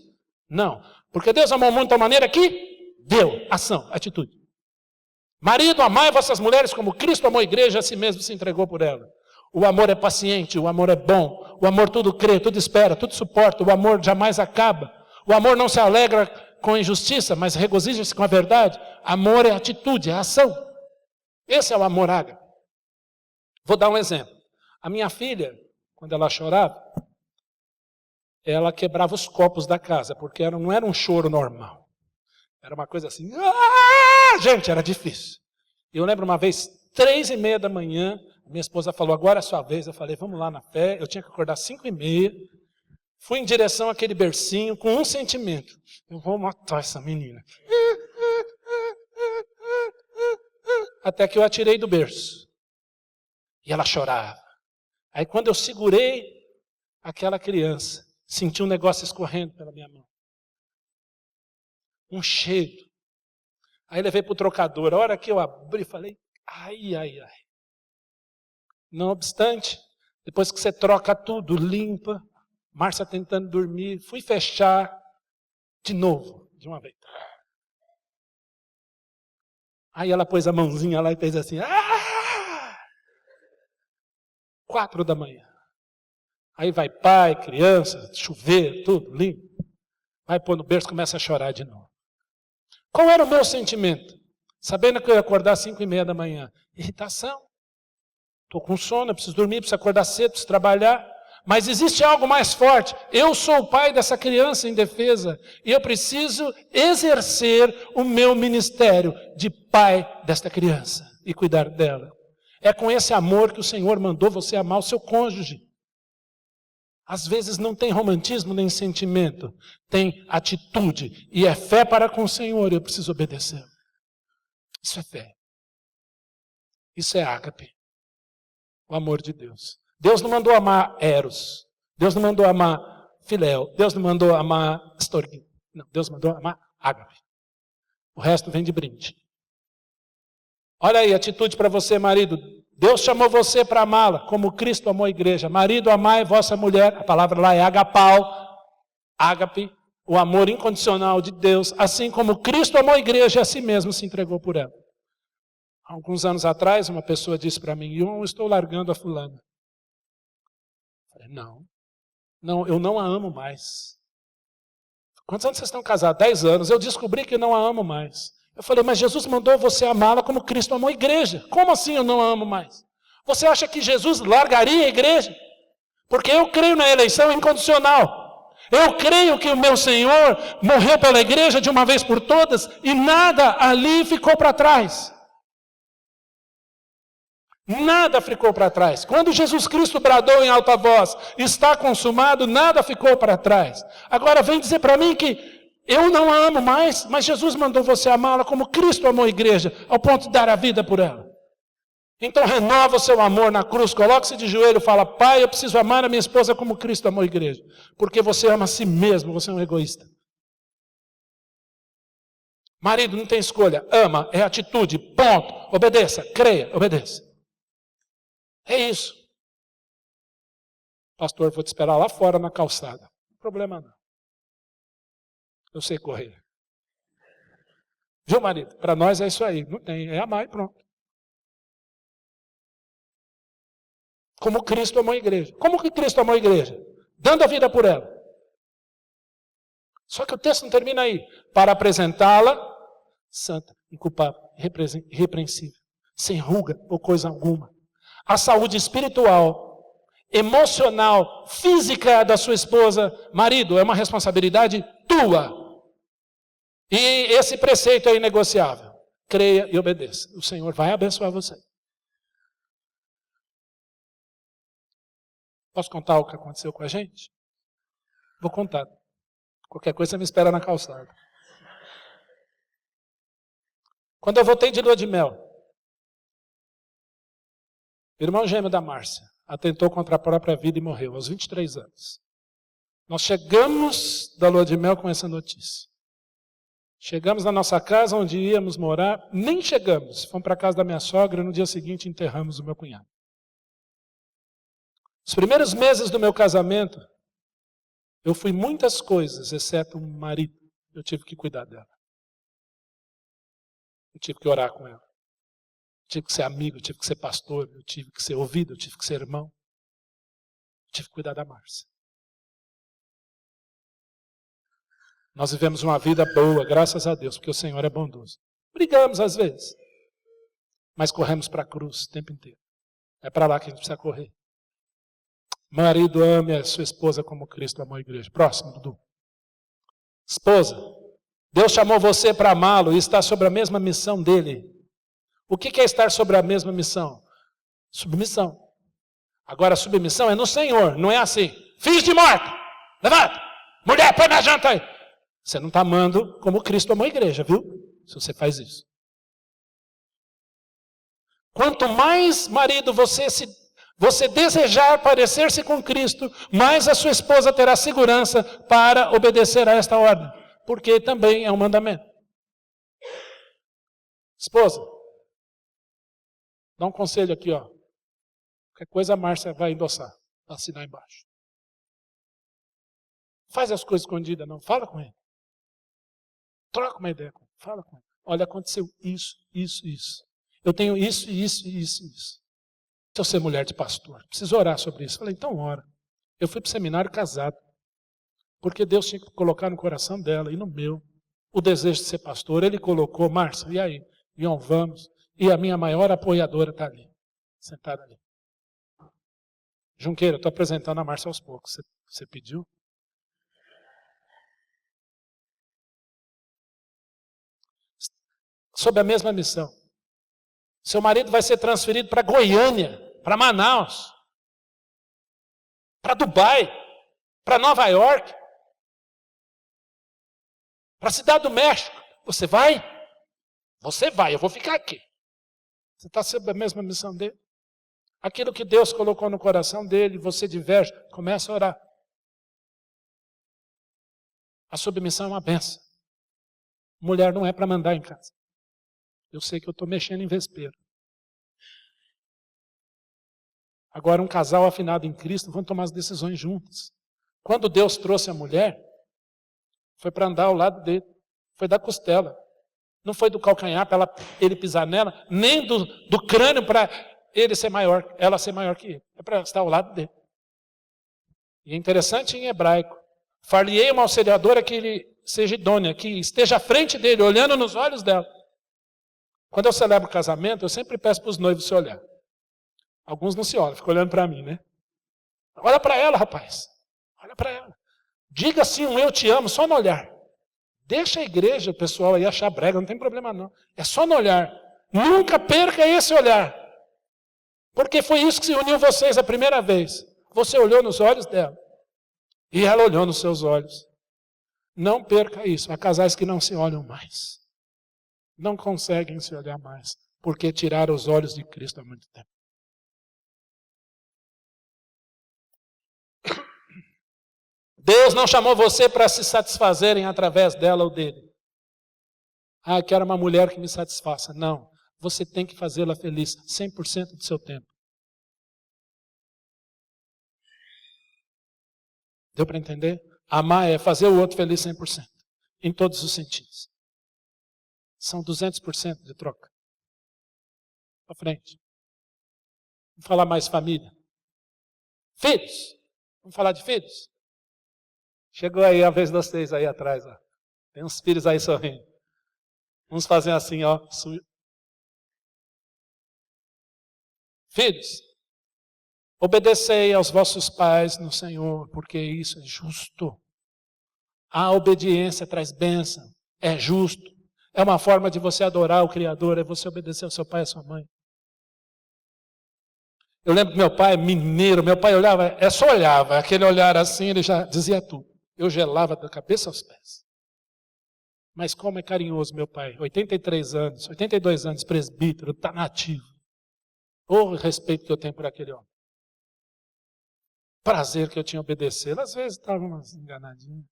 [SPEAKER 1] Não. Porque Deus amou o mundo de tal maneira que deu ação, atitude. Marido, amai vossas mulheres como Cristo amou a igreja, a si mesmo se entregou por ela. O amor é paciente, o amor é bom, o amor tudo crê, tudo espera, tudo suporta, o amor jamais acaba. O amor não se alegra com a injustiça, mas regozija-se com a verdade. Amor é atitude, é ação. Esse é o amor ágape. Vou dar um exemplo. A minha filha, quando ela chorava, ela quebrava os copos da casa, porque não era um choro normal. Era uma coisa assim, gente, era difícil. Eu lembro uma vez, 3h30 da manhã, minha esposa falou, agora é a sua vez. Eu falei, vamos lá na fé. Eu tinha que acordar 5h30. Fui em direção àquele bercinho com um sentimento. Eu vou matar essa menina. Até que eu a tirei do berço. E ela chorava. Aí quando eu segurei aquela criança, senti um negócio escorrendo pela minha mão. Um cheiro. Aí levei para o trocador. A hora que eu abri, falei, ai, ai, ai. Não obstante, depois que você troca tudo, limpa, Márcia tentando dormir, fui fechar de novo, de uma vez. Aí ela pôs a mãozinha lá e fez assim, 4 da manhã. Aí vai pai, criança, chuveiro, tudo, limpo. Vai pôr no berço, começa a chorar de novo. Qual era o meu sentimento? Sabendo que eu ia acordar às 5h30 da manhã. Irritação. Estou com sono, preciso dormir, preciso acordar cedo, preciso trabalhar. Mas existe algo mais forte. Eu sou o pai dessa criança indefesa. E eu preciso exercer o meu ministério de pai desta criança. E cuidar dela. É com esse amor que o Senhor mandou você amar o seu cônjuge. Às vezes não tem romantismo nem sentimento. Tem atitude. E é fé para com o Senhor. Eu preciso obedecer. Isso é fé. Isso é ágape. O amor de Deus. Deus não mandou amar Eros. Deus não mandou amar Filéu. Deus não mandou amar Storge. Não, Deus mandou amar ágape. O resto vem de brinde. Olha aí, atitude para você, marido. Deus chamou você para amá-la, como Cristo amou a igreja. Marido, amai vossa mulher. A palavra lá é agapau. Ágape, o amor incondicional de Deus. Assim como Cristo amou a igreja e a si mesmo se entregou por ela. Alguns anos atrás, uma pessoa disse para mim, eu estou largando a fulana. Eu falei, não, eu não a amo mais. Quantos anos vocês estão casados? 10 anos. Eu descobri que não a amo mais. Eu falei, mas Jesus mandou você amá-la como Cristo amou a igreja. Como assim eu não a amo mais? Você acha que Jesus largaria a igreja? Porque eu creio na eleição incondicional. Eu creio que o meu Senhor morreu pela igreja de uma vez por todas e nada ali ficou para trás. Nada ficou para trás. Quando Jesus Cristo bradou em alta voz, está consumado, nada ficou para trás. Agora vem dizer para mim que eu não a amo mais, mas Jesus mandou você amá-la como Cristo amou a igreja, ao ponto de dar a vida por ela. Então renova o seu amor na cruz, coloque-se de joelho e fala: Pai, eu preciso amar a minha esposa como Cristo amou a igreja. Porque você ama a si mesmo, você é um egoísta. Marido não tem escolha, ama, é atitude, ponto. Obedeça, creia, obedeça. É isso. Pastor, vou te esperar lá fora na calçada. Não tem problema não. Eu sei correr. Viu, marido? Para nós é isso aí. Não tem, é amar e pronto. Como Cristo amou a igreja. Como que Cristo amou a igreja? Dando a vida por ela. Só que o texto não termina aí. Para apresentá-la santa, inculpável, irrepreensível, sem ruga ou coisa alguma. A saúde espiritual, emocional, física da sua esposa, marido, é uma responsabilidade tua. E esse preceito é inegociável. Creia e obedeça. O Senhor vai abençoar você. Posso contar o que aconteceu com a gente? Vou contar. Qualquer coisa você me espera na calçada. Quando eu voltei de lua de mel, o irmão gêmeo da Márcia atentou contra a própria vida e morreu aos 23 anos. Nós chegamos da lua de mel com essa notícia. Chegamos na nossa casa onde íamos morar, nem chegamos. Fomos para a casa da minha sogra e no dia seguinte enterramos o meu cunhado. Os primeiros meses do meu casamento, eu fui muitas coisas, exceto um marido. Eu tive que cuidar dela. Eu tive que orar com ela. Eu tive que ser amigo, eu tive que ser pastor, eu tive que ser ouvido, eu tive que ser irmão. Eu tive que cuidar da Márcia. Nós vivemos uma vida boa, graças a Deus, porque o Senhor é bondoso. Brigamos às vezes, mas corremos para a cruz o tempo inteiro. É para lá que a gente precisa correr. Marido, ame a sua esposa como Cristo amou a igreja. Próximo, Dudu. Esposa, Deus chamou você para amá-lo e está sobre a mesma missão dele. O que é estar sobre a mesma missão? Submissão. Agora, a submissão é no Senhor, não é assim. Filhos de morte, levanta. Mulher, põe na janta aí. Você não está amando como Cristo amou a igreja, viu? Se você faz isso. Quanto mais, marido, você desejar parecer-se com Cristo, mais a sua esposa terá segurança para obedecer a esta ordem. Porque também é um mandamento. Esposa, dá um conselho aqui, ó. Qualquer coisa a Márcia vai endossar, assinar embaixo. Faz as coisas escondidas, não. Fala com ele. Troca uma ideia com ele. Fala com ele. Olha, aconteceu isso. Eu tenho isso. Se eu ser mulher de pastor, preciso orar sobre isso. Falei, então ora. Eu fui para o seminário casado. Porque Deus tinha que colocar no coração dela e no meu o desejo de ser pastor. Ele colocou, Márcia, e aí? Ion, vamos. E a minha maior apoiadora está ali, sentada ali. Junqueira, estou apresentando a Márcia aos poucos. Você pediu? Sob a mesma missão. Seu marido vai ser transferido para Goiânia, para Manaus, para Dubai, para Nova York, para a Cidade do México. Você vai? Você vai, eu vou ficar aqui. Você está sob a mesma missão dele? Aquilo que Deus colocou no coração dele, você diverge, começa a orar. A submissão é uma benção. Mulher não é para mandar em casa. Eu sei que eu estou mexendo em vespeiro. Agora, um casal afinado em Cristo vão tomar as decisões juntos. Quando Deus trouxe a mulher, foi para andar ao lado dele. Foi da costela. Não foi do calcanhar para ele pisar nela, nem do crânio para ele ser maior, ela ser maior que ele. É para estar ao lado dele. E é interessante em hebraico. Far-lhe-ei uma auxiliadora que ele seja idônea, que esteja à frente dele, olhando nos olhos dela. Quando eu celebro o casamento, eu sempre peço para os noivos se olhar. Alguns não se olham, ficam olhando para mim, né? Olha para ela, rapaz. Olha para ela. Diga assim um eu te amo só no olhar. Deixa a igreja, o pessoal aí achar brega, não tem problema não. É só no olhar. Nunca perca esse olhar. Porque foi isso que se uniu vocês a primeira vez. Você olhou nos olhos dela. E ela olhou nos seus olhos. Não perca isso. Há casais que não se olham mais. Não conseguem se olhar mais. Porque tiraram os olhos de Cristo há muito tempo. Deus não chamou você para se satisfazerem através dela ou dele. Ah, eu quero uma mulher que me satisfaça. Não. Você tem que fazê-la feliz 100% do seu tempo. Deu para entender? Amar é fazer o outro feliz 100%. Em todos os sentidos. São 200% de troca. Para frente. Vamos falar mais família. Filhos. Vamos falar de filhos? Chegou aí a vez de vocês aí atrás. Ó. Tem uns filhos aí sorrindo. Uns fazem assim, ó. Filhos, obedecei aos vossos pais no Senhor, porque isso é justo. A obediência traz bênção. É justo. É uma forma de você adorar o Criador, é você obedecer ao seu pai e à sua mãe. Eu lembro que meu pai, mineiro, meu pai olhava, só olhava, aquele olhar assim, ele já dizia tudo. Eu gelava da cabeça aos pés. Mas como é carinhoso meu pai, 83 anos, 82 anos, presbítero, está nativo. O respeito que eu tenho por aquele homem. Prazer que eu tinha em obedecê-lo. Às vezes estava umas enganadinhas.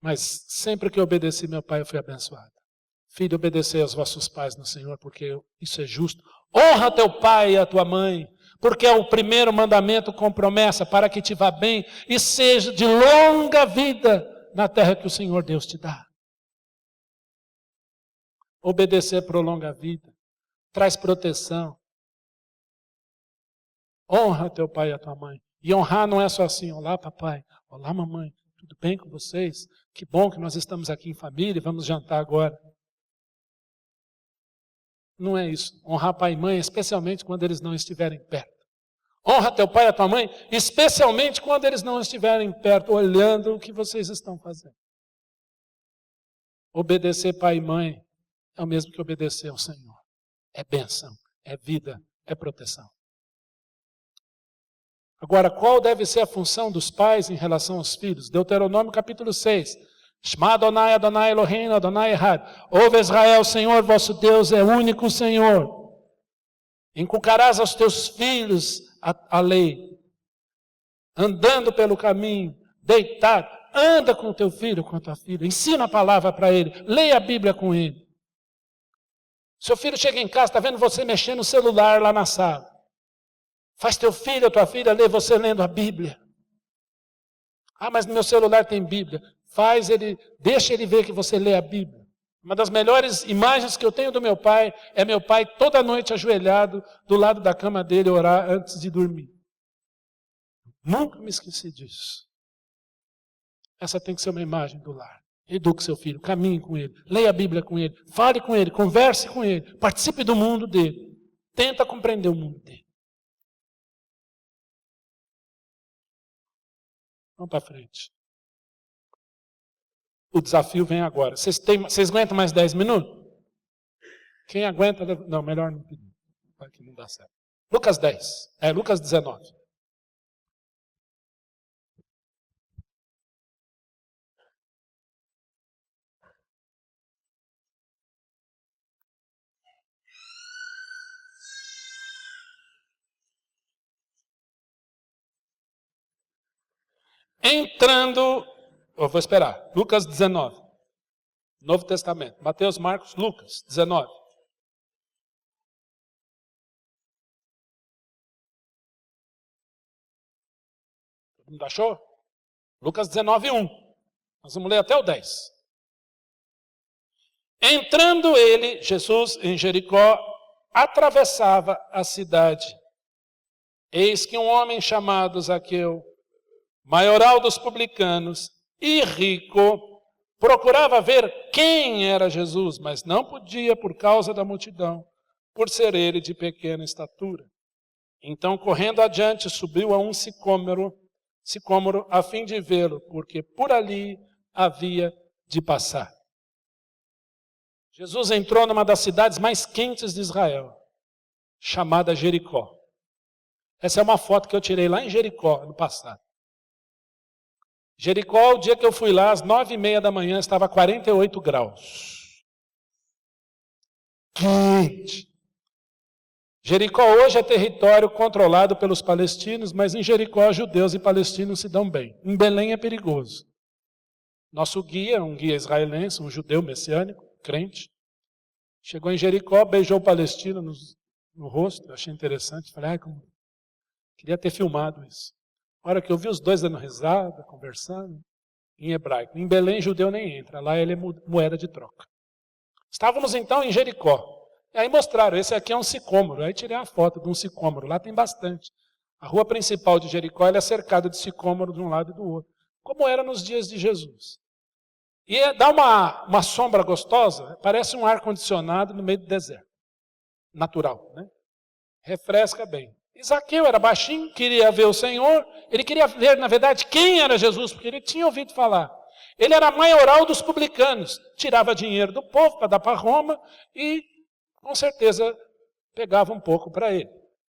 [SPEAKER 1] Mas sempre que eu obedeci meu pai, eu fui abençoado. Filho, obedecei aos vossos pais no Senhor, porque isso é justo. Honra teu pai e a tua mãe, porque é o primeiro mandamento com promessa, para que te vá bem e seja de longa vida na terra que o Senhor Deus te dá. Obedecer prolonga a vida, traz proteção. Honra teu pai e a tua mãe. E honrar não é só assim, olá papai, olá mamãe, tudo bem com vocês? Que bom que nós estamos aqui em família, vamos jantar agora. Não é isso. Honrar pai e mãe, especialmente quando eles não estiverem perto. Honra teu pai e a tua mãe, especialmente quando eles não estiverem perto, olhando o que vocês estão fazendo. Obedecer pai e mãe é o mesmo que obedecer ao Senhor. É bênção, é vida, é proteção. Agora, qual deve ser a função dos pais em relação aos filhos? Deuteronômio capítulo 6. Shema Adonai, Adonai Eloheinu, Adonai Echad. Ouve Israel, o Senhor vosso Deus é único Senhor. Inculcarás aos teus filhos a lei. Andando pelo caminho, deitado. Anda com o teu filho, com a tua filha. Ensina a palavra para ele. Leia a Bíblia com ele. Seu filho chega em casa, está vendo você mexendo no celular lá na sala. Faz teu filho ou tua filha ler você lendo a Bíblia. Ah, mas no meu celular tem Bíblia. Deixa ele ver que você lê a Bíblia. Uma das melhores imagens que eu tenho do meu pai é meu pai toda noite ajoelhado do lado da cama dele orar antes de dormir. Nunca me esqueci disso. Essa tem que ser uma imagem do lar. Eduque seu filho, caminhe com ele, leia a Bíblia com ele, fale com ele, converse com ele, participe do mundo dele. Tenta compreender o mundo dele. Vamos para frente. O desafio vem agora. Vocês aguentam mais 10 minutos? Quem aguenta... Não, melhor não pedir. Para que não dá certo. Lucas 10. Lucas 19. Entrando... Eu vou esperar. Lucas 19. Novo Testamento. Mateus, Marcos, Lucas 19. Todo mundo achou? Lucas 19, 1. Nós vamos ler até o 10. Entrando ele, Jesus, em Jericó, atravessava a cidade. Eis que um homem chamado Zaqueu, maioral dos publicanos e rico, procurava ver quem era Jesus, mas não podia por causa da multidão, por ser ele de pequena estatura. Então, correndo adiante, subiu a um sicômoro, a fim de vê-lo, porque por ali havia de passar. Jesus entrou numa das cidades mais quentes de Israel, chamada Jericó. Essa é uma foto que eu tirei lá em Jericó, no passado. Jericó, o dia que eu fui lá, às 9h30 da manhã, estava 48 graus. Quente. Jericó hoje é território controlado pelos palestinos, mas em Jericó judeus e palestinos se dão bem. Em Belém é perigoso. Nosso guia, um guia israelense, um judeu messiânico, crente, chegou em Jericó, beijou o palestino no rosto, eu achei interessante, falei, queria ter filmado isso. A hora que eu vi os dois dando risada, conversando, em hebraico. Em Belém, judeu nem entra, lá ele é moeda de troca. Estávamos então em Jericó. E aí mostraram, esse aqui é um sicômoro. Aí tirei uma foto de um sicômoro, lá tem bastante. A rua principal de Jericó ela é cercada de sicômoro de um lado e do outro, como era nos dias de Jesus. E dá uma sombra gostosa, parece um ar-condicionado no meio do deserto. Natural, né? Refresca bem. E Zaqueu era baixinho, queria ver o Senhor, ele queria ver, na verdade, quem era Jesus, porque ele tinha ouvido falar. Ele era maioral dos publicanos, tirava dinheiro do povo para dar para Roma e, com certeza, pegava um pouco para ele.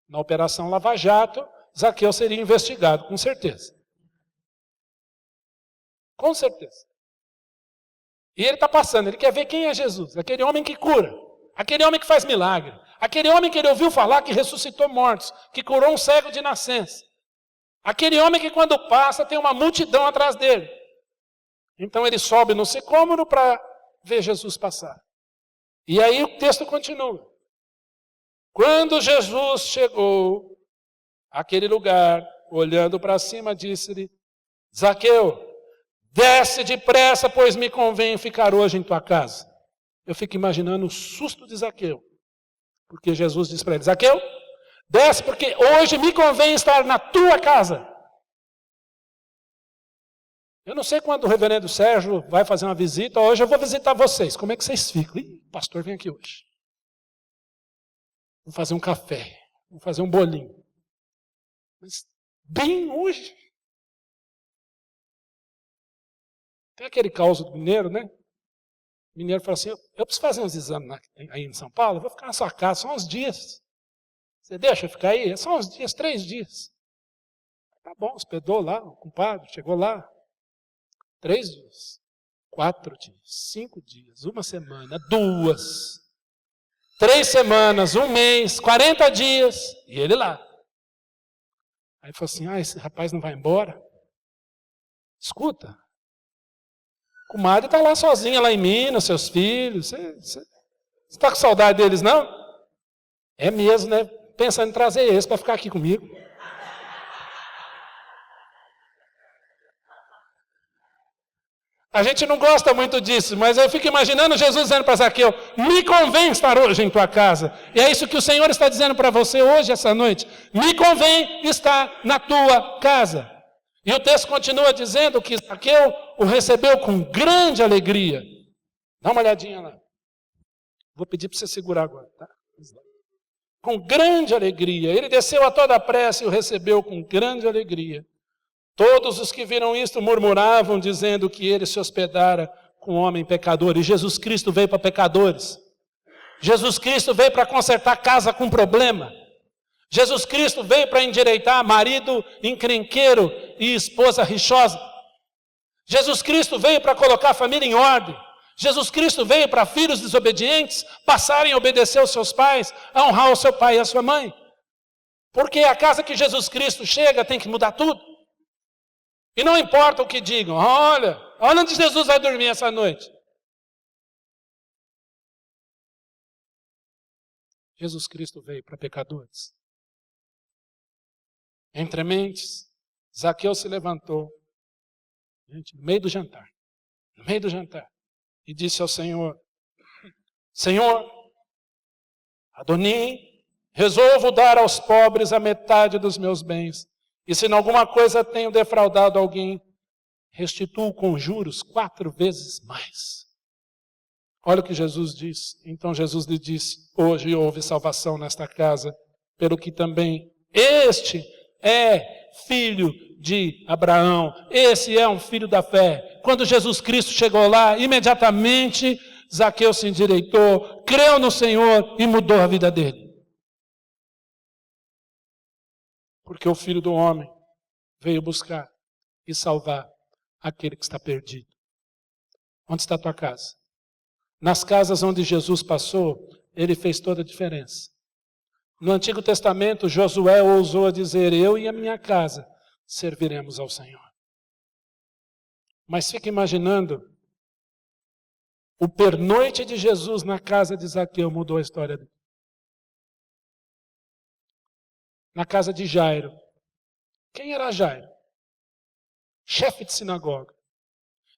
[SPEAKER 1] Na Operação Lava Jato, Zaqueu seria investigado, com certeza. Com certeza. E ele está passando, ele quer ver quem é Jesus, aquele homem que cura, aquele homem que faz milagre, aquele homem que ele ouviu falar que ressuscitou mortos, que curou um cego de nascença. Aquele homem que quando passa tem uma multidão atrás dele. Então ele sobe no sicômoro para ver Jesus passar. E aí o texto continua. Quando Jesus chegou àquele lugar, olhando para cima, disse-lhe, Zaqueu, desce depressa, pois me convém ficar hoje em tua casa. Eu fico imaginando o susto de Zaqueu. Porque Jesus disse para ele, Zaqueu, desce porque hoje me convém estar na tua casa. Eu não sei quando o reverendo Sérgio vai fazer uma visita, hoje eu vou visitar vocês. Como é que vocês ficam? Ih, o pastor vem aqui hoje. Vamos fazer um café, vamos fazer um bolinho. Mas bem hoje. Tem aquele caos do mineiro, né? O mineiro fala assim, eu preciso fazer uns exames aí em São Paulo, eu vou ficar na sua casa só uns dias. Você deixa eu ficar aí? É só uns dias, 3 dias. Tá bom, hospedou lá, o compadre chegou lá. 3 dias, 4 dias, 5 dias, 1 semana, 2, 3 semanas, 1 mês, 40 dias, e ele lá. Aí falou assim, esse rapaz não vai embora? Escuta, a comadre está lá sozinha, lá em Minas, seus filhos, você está com saudade deles, não? É mesmo, né? Pensando em trazer eles para ficar aqui comigo. A gente não gosta muito disso, mas eu fico imaginando Jesus dizendo para Zaqueu, me convém estar hoje em tua casa. E é isso que o Senhor está dizendo para você hoje, essa noite. Me convém estar na tua casa. E o texto continua dizendo que Zaqueu o recebeu com grande alegria. Dá uma olhadinha lá. Vou pedir para você segurar agora, tá? Com grande alegria. Ele desceu a toda pressa e o recebeu com grande alegria. Todos os que viram isto murmuravam, dizendo que ele se hospedara com um homem pecador. E Jesus Cristo veio para pecadores. Jesus Cristo veio para consertar casa com problema. Jesus Cristo veio para endireitar marido encrenqueiro e esposa rixosa. Jesus Cristo veio para colocar a família em ordem. Jesus Cristo veio para filhos desobedientes passarem a obedecer aos seus pais, a honrar o seu pai e a sua mãe. Porque a casa que Jesus Cristo chega tem que mudar tudo. E não importa o que digam, olha onde Jesus vai dormir essa noite. Jesus Cristo veio para pecadores. Entre mentes, Zaqueu se levantou, gente, no meio do jantar, e disse ao Senhor, Senhor, Adoni, resolvo dar aos pobres a metade dos meus bens. E se em alguma coisa tenho defraudado alguém, restituo com juros 4 vezes mais. Olha o que Jesus disse. Então Jesus lhe disse, hoje houve salvação nesta casa, pelo que também Este é filho de Abraão. Esse é um filho da fé. Quando Jesus Cristo chegou lá, imediatamente Zaqueu se endireitou, creu no Senhor e mudou a vida dele. Porque o Filho do Homem veio buscar e salvar aquele que está perdido. Onde está a tua casa? Nas casas onde Jesus passou, ele fez toda a diferença. No Antigo Testamento, Josué ousou dizer: eu e a minha casa serviremos ao Senhor. Mas fica imaginando, o pernoite de Jesus na casa de Zaqueu mudou a história dele. Na casa de Jairo. Quem era Jairo? Chefe de sinagoga.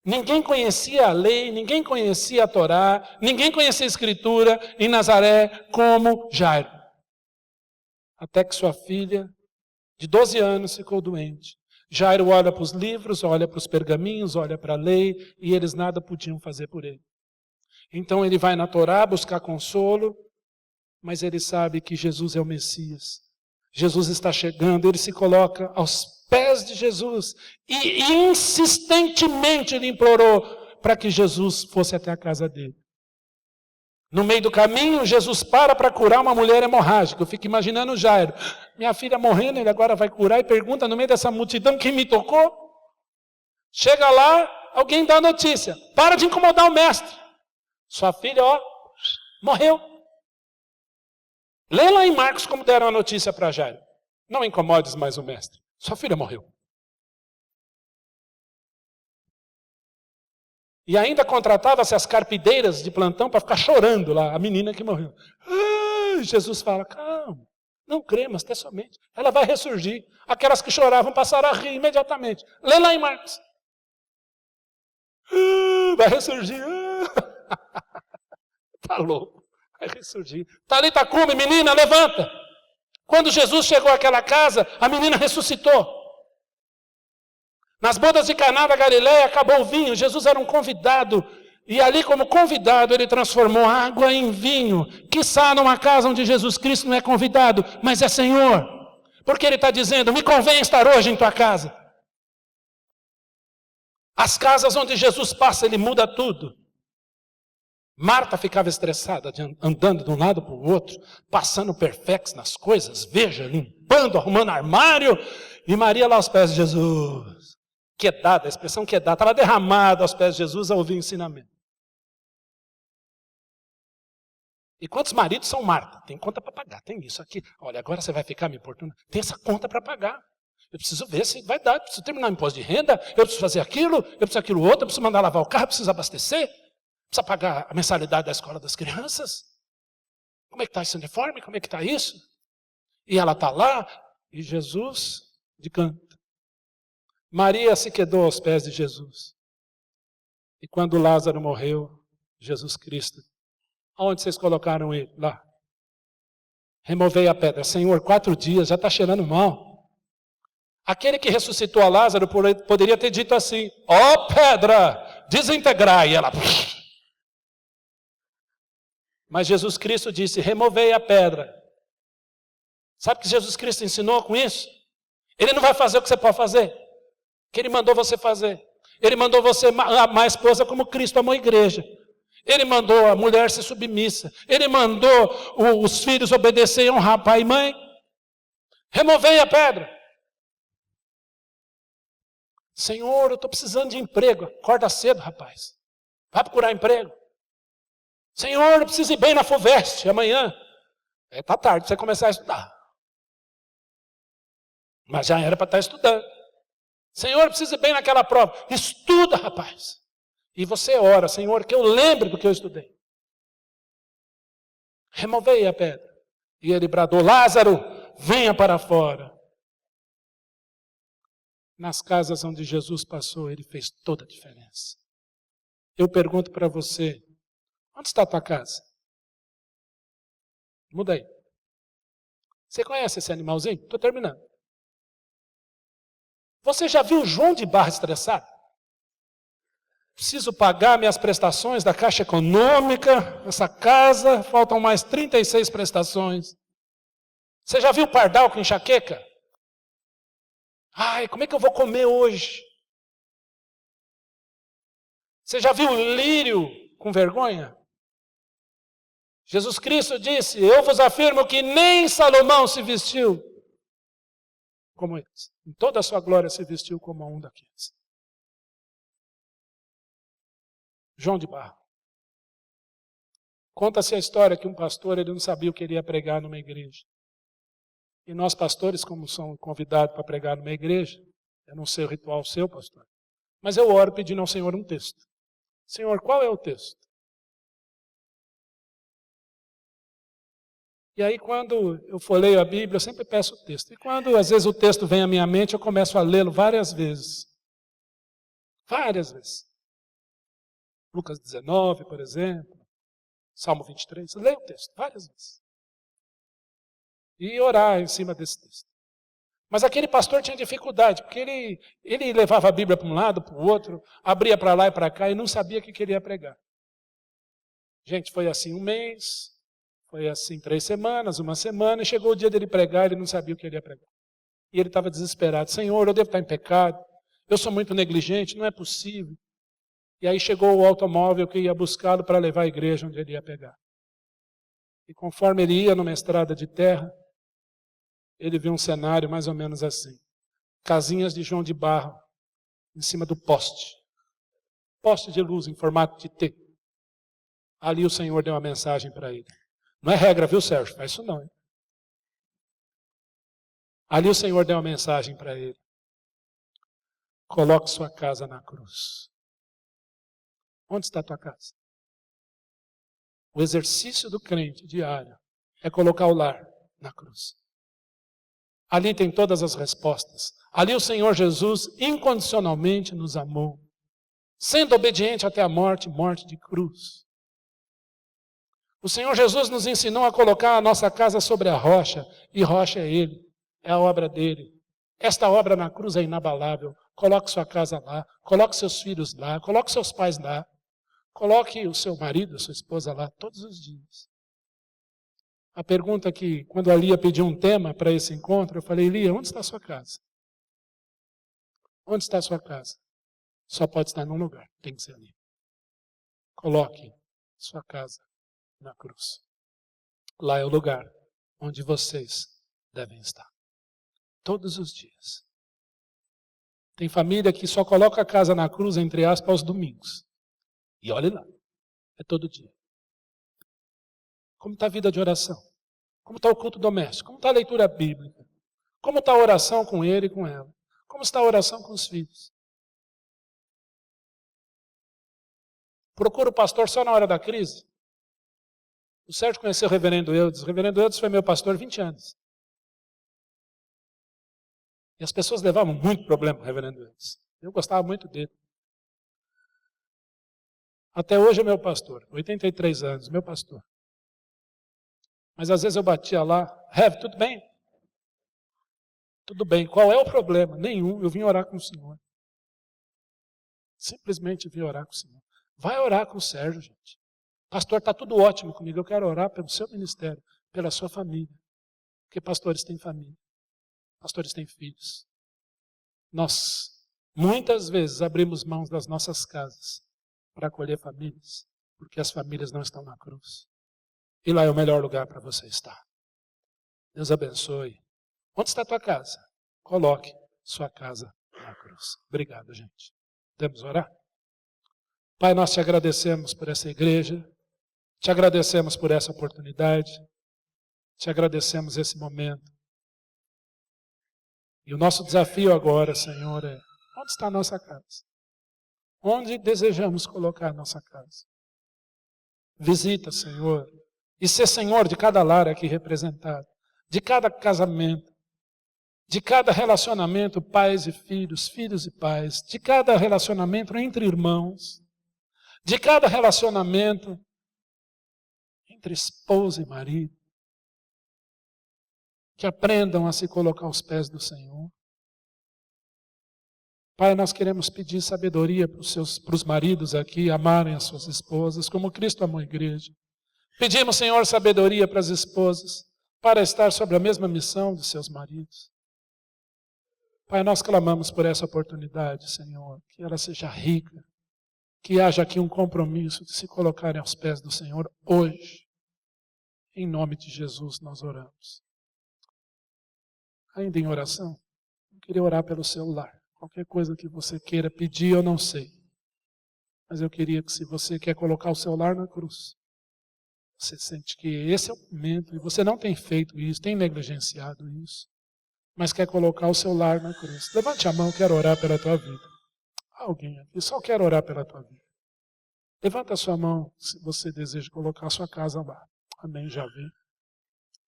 [SPEAKER 1] Ninguém conhecia a lei, ninguém conhecia a Torá, ninguém conhecia a Escritura em Nazaré como Jairo. Até que sua filha, de 12 anos, ficou doente. Jairo olha para os livros, olha para os pergaminhos, olha para a lei, e eles nada podiam fazer por ele. Então ele vai na Torá buscar consolo, mas ele sabe que Jesus é o Messias. Jesus está chegando, ele se coloca aos pés de Jesus e insistentemente ele implorou para que Jesus fosse até a casa dele. No meio do caminho, Jesus para curar uma mulher hemorrágica. Eu fico imaginando Jairo, minha filha morrendo, ele agora vai curar e pergunta no meio dessa multidão quem me tocou. Chega lá, alguém dá a notícia: para de incomodar o mestre. Sua filha, morreu. Lê lá em Marcos como deram a notícia para Jairo. Não incomodes mais o mestre. Sua filha morreu. E ainda contratava-se as carpideiras de plantão para ficar chorando lá, a menina que morreu. Jesus fala: calma, não cremos, até somente. Ela vai ressurgir. Aquelas que choravam passaram a rir imediatamente. Lê lá em Marcos. Vai ressurgir. Tá louco. Vai ressurgir. Talita cume, menina, levanta. Quando Jesus chegou àquela casa, a menina ressuscitou. Nas bodas de Caná da Galileia acabou o vinho. Jesus era um convidado. E ali, como convidado, ele transformou água em vinho. Quiçá numa casa onde Jesus Cristo não é convidado, mas é Senhor. Porque ele está dizendo: me convém estar hoje em tua casa. As casas onde Jesus passa, ele muda tudo. Marta ficava estressada, andando de um lado para o outro, passando perfex nas coisas, veja, limpando, arrumando armário. E Maria lá aos pés de Jesus. Quedada, a expressão quedada, estava derramada aos pés de Jesus a ouvir o ensinamento. E quantos maridos são Marta? Tem conta para pagar, tem isso aqui. Olha, agora você vai ficar me importunando. Tem essa conta para pagar. Eu preciso ver se vai dar, eu preciso terminar o imposto de renda, eu preciso fazer aquilo, eu preciso aquilo outro, eu preciso mandar lavar o carro, eu preciso abastecer, precisa pagar a mensalidade da escola das crianças. Como é que está esse uniforme? Como é que está isso? E ela está lá, e Jesus de canto. Maria se quedou aos pés de Jesus. E quando Lázaro morreu, Jesus Cristo, aonde vocês colocaram ele? Lá. Removei a pedra. Senhor, 4 dias, já está cheirando mal. Aquele que ressuscitou a Lázaro poderia ter dito assim: pedra, desintegrai. E ela... Mas Jesus Cristo disse: removei a pedra. Sabe o que Jesus Cristo ensinou com isso? Ele não vai fazer o que você pode fazer, que ele mandou você fazer. Ele mandou você amar a esposa como Cristo amou a igreja. Ele mandou a mulher ser submissa. Ele mandou os filhos obedecer e honrar pai e mãe. Removei a pedra. Senhor, eu estou precisando de emprego. Acorda cedo, rapaz. Vai procurar emprego. Senhor, eu preciso ir bem na FUVEST amanhã. Está tarde, você começar a estudar. Mas já era para estar estudando. Senhor, eu preciso ir bem naquela prova. Estuda, rapaz. E você ora: Senhor, que eu lembre do que eu estudei. Removei a pedra. E ele bradou: Lázaro, venha para fora. Nas casas onde Jesus passou, ele fez toda a diferença. Eu pergunto para você: onde está a tua casa? Muda aí. Você conhece esse animalzinho? Estou terminando. Você já viu João de Barra estressado? Preciso pagar minhas prestações da Caixa Econômica, essa casa, faltam mais 36 prestações. Você já viu pardal com enxaqueca? Ai, como é que eu vou comer hoje? Você já viu lírio com vergonha? Jesus Cristo disse, eu vos afirmo que nem Salomão se vestiu como eles. Em toda a sua glória se vestiu como um daqueles. João de Barro. Conta-se a história que um pastor ele não sabia o que ele ia pregar numa igreja. E nós pastores, como somos convidados para pregar numa igreja, eu não sei o ritual seu, pastor, mas eu oro pedindo ao Senhor um texto. Senhor, qual é o texto? E aí quando eu folheio a Bíblia, eu sempre peço o texto. E quando às vezes o texto vem à minha mente, eu começo a lê-lo várias vezes. Várias vezes. Lucas 19, por exemplo. Salmo 23. Eu leio o texto várias vezes. E orar em cima desse texto. Mas aquele pastor tinha dificuldade, porque ele levava a Bíblia para um lado, para o outro, abria para lá e para cá e não sabia o que queria pregar. Gente, foi assim um mês, foi assim 3 semanas, uma semana, e chegou o dia dele pregar, ele não sabia o que ele ia pregar. E ele estava desesperado. Senhor, eu devo estar em pecado, eu sou muito negligente, não é possível. E aí chegou o automóvel que ia buscá-lo para levar à igreja onde ele ia pegar. E conforme ele ia numa estrada de terra, ele viu um cenário mais ou menos assim. Casinhas de João de Barro, em cima do poste. Poste de luz em formato de T. Ali o Senhor deu uma mensagem para ele. Não é regra, viu, Sérgio? Faz isso não, hein? Ali o Senhor deu uma mensagem para ele. Coloque sua casa na cruz. Onde está a tua casa? O exercício do crente diário é colocar o lar na cruz. Ali tem todas as respostas. Ali o Senhor Jesus incondicionalmente nos amou, sendo obediente até a morte, morte de cruz. O Senhor Jesus nos ensinou a colocar a nossa casa sobre a rocha, e rocha é Ele, é a obra dele. Esta obra na cruz é inabalável. Coloque sua casa lá, coloque seus filhos lá, coloque seus pais lá. Coloque o seu marido, a sua esposa lá todos os dias. A pergunta que, quando a Lia pediu um tema para esse encontro, eu falei, Lia, onde está a sua casa? Onde está a sua casa? Só pode estar num lugar, tem que ser ali. Coloque sua casa na cruz. Lá é o lugar onde vocês devem estar. Todos os dias. Tem família que só coloca a casa na cruz, entre aspas, aos domingos. E olhe lá, é todo dia. Como está a vida de oração? Como está o culto doméstico? Como está a leitura bíblica? Como está a oração com ele e com ela? Como está a oração com os filhos? Procura o pastor só na hora da crise? O Sérgio conheceu o reverendo Eudes. O reverendo Eudes foi meu pastor 20 anos. E as pessoas levavam muito problema com o reverendo Eudes. Eu gostava muito dele. Até hoje é meu pastor, 83 anos, meu pastor. Mas às vezes eu batia lá, Rev, tudo bem? Tudo bem, qual é o problema? Nenhum, eu vim orar com o Senhor. Simplesmente vim orar com o Senhor. Vai orar com o Sérgio, gente. Pastor, está tudo ótimo comigo, eu quero orar pelo seu ministério, pela sua família. Porque pastores têm família, pastores têm filhos. Nós, muitas vezes, abrimos mãos das nossas casas para acolher famílias, porque as famílias não estão na cruz. E lá é o melhor lugar para você estar. Deus abençoe. Onde está a tua casa? Coloque sua casa na cruz. Obrigado, gente. Podemos orar? Pai, nós te agradecemos por essa igreja, te agradecemos por essa oportunidade, te agradecemos esse momento. E o nosso desafio agora, Senhor, é: onde está a nossa casa? Onde desejamos colocar a nossa casa? Visita, Senhor, e ser Senhor de cada lar aqui representado, de cada casamento, de cada relacionamento, pais e filhos, filhos e pais, de cada relacionamento entre irmãos, de cada relacionamento entre esposa e marido, que aprendam a se colocar aos pés do Senhor. Pai, nós queremos pedir sabedoria para os maridos aqui amarem as suas esposas, como Cristo amou a igreja. Pedimos, Senhor, sabedoria para as esposas, para estar sobre a mesma missão de seus maridos. Pai, nós clamamos por essa oportunidade, Senhor, que ela seja rica, que haja aqui um compromisso de se colocarem aos pés do Senhor hoje. Em nome de Jesus nós oramos. Ainda em oração, eu queria orar pelo celular. Qualquer coisa que você queira pedir, eu não sei. Mas eu queria que, se você quer colocar o celular na cruz, você sente que esse é o momento, e você não tem feito isso, tem negligenciado isso, mas quer colocar o celular na cruz. Levante a mão, quero orar pela tua vida. Alguém aqui, só quero orar pela tua vida. Levanta a sua mão se você deseja colocar a sua casa lá. Amém, já vi.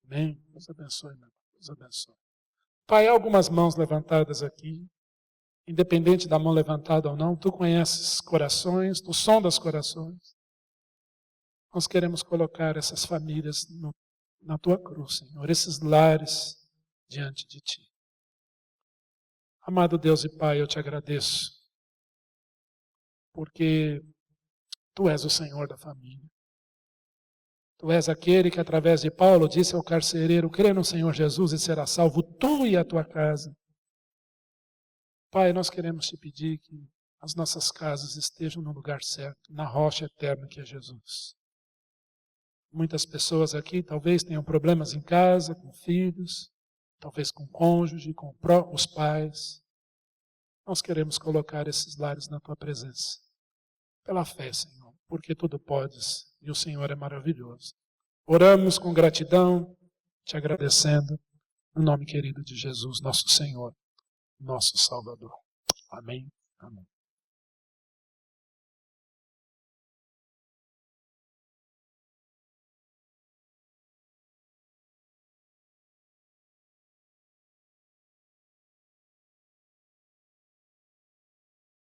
[SPEAKER 1] Amém. Deus abençoe, meu irmão. Deus abençoe. Pai, há algumas mãos levantadas aqui. Independente da mão levantada ou não, tu conheces corações, tu sondas corações. Nós queremos colocar essas famílias na tua cruz, Senhor, esses lares diante de ti. Amado Deus e Pai, eu te agradeço, porque tu és o Senhor da família. Tu és aquele que, através de Paulo, disse ao carcereiro: crê no Senhor Jesus e será salvo tu e a tua casa. Pai, nós queremos te pedir que as nossas casas estejam no lugar certo, na rocha eterna que é Jesus. Muitas pessoas aqui talvez tenham problemas em casa, com filhos, talvez com cônjuge, com os pais. Nós queremos colocar esses lares na tua presença. Pela fé, Senhor, porque tudo podes e o Senhor é maravilhoso. Oramos com gratidão, te agradecendo, no nome querido de Jesus, nosso Senhor, nosso Salvador. Amém. Amém.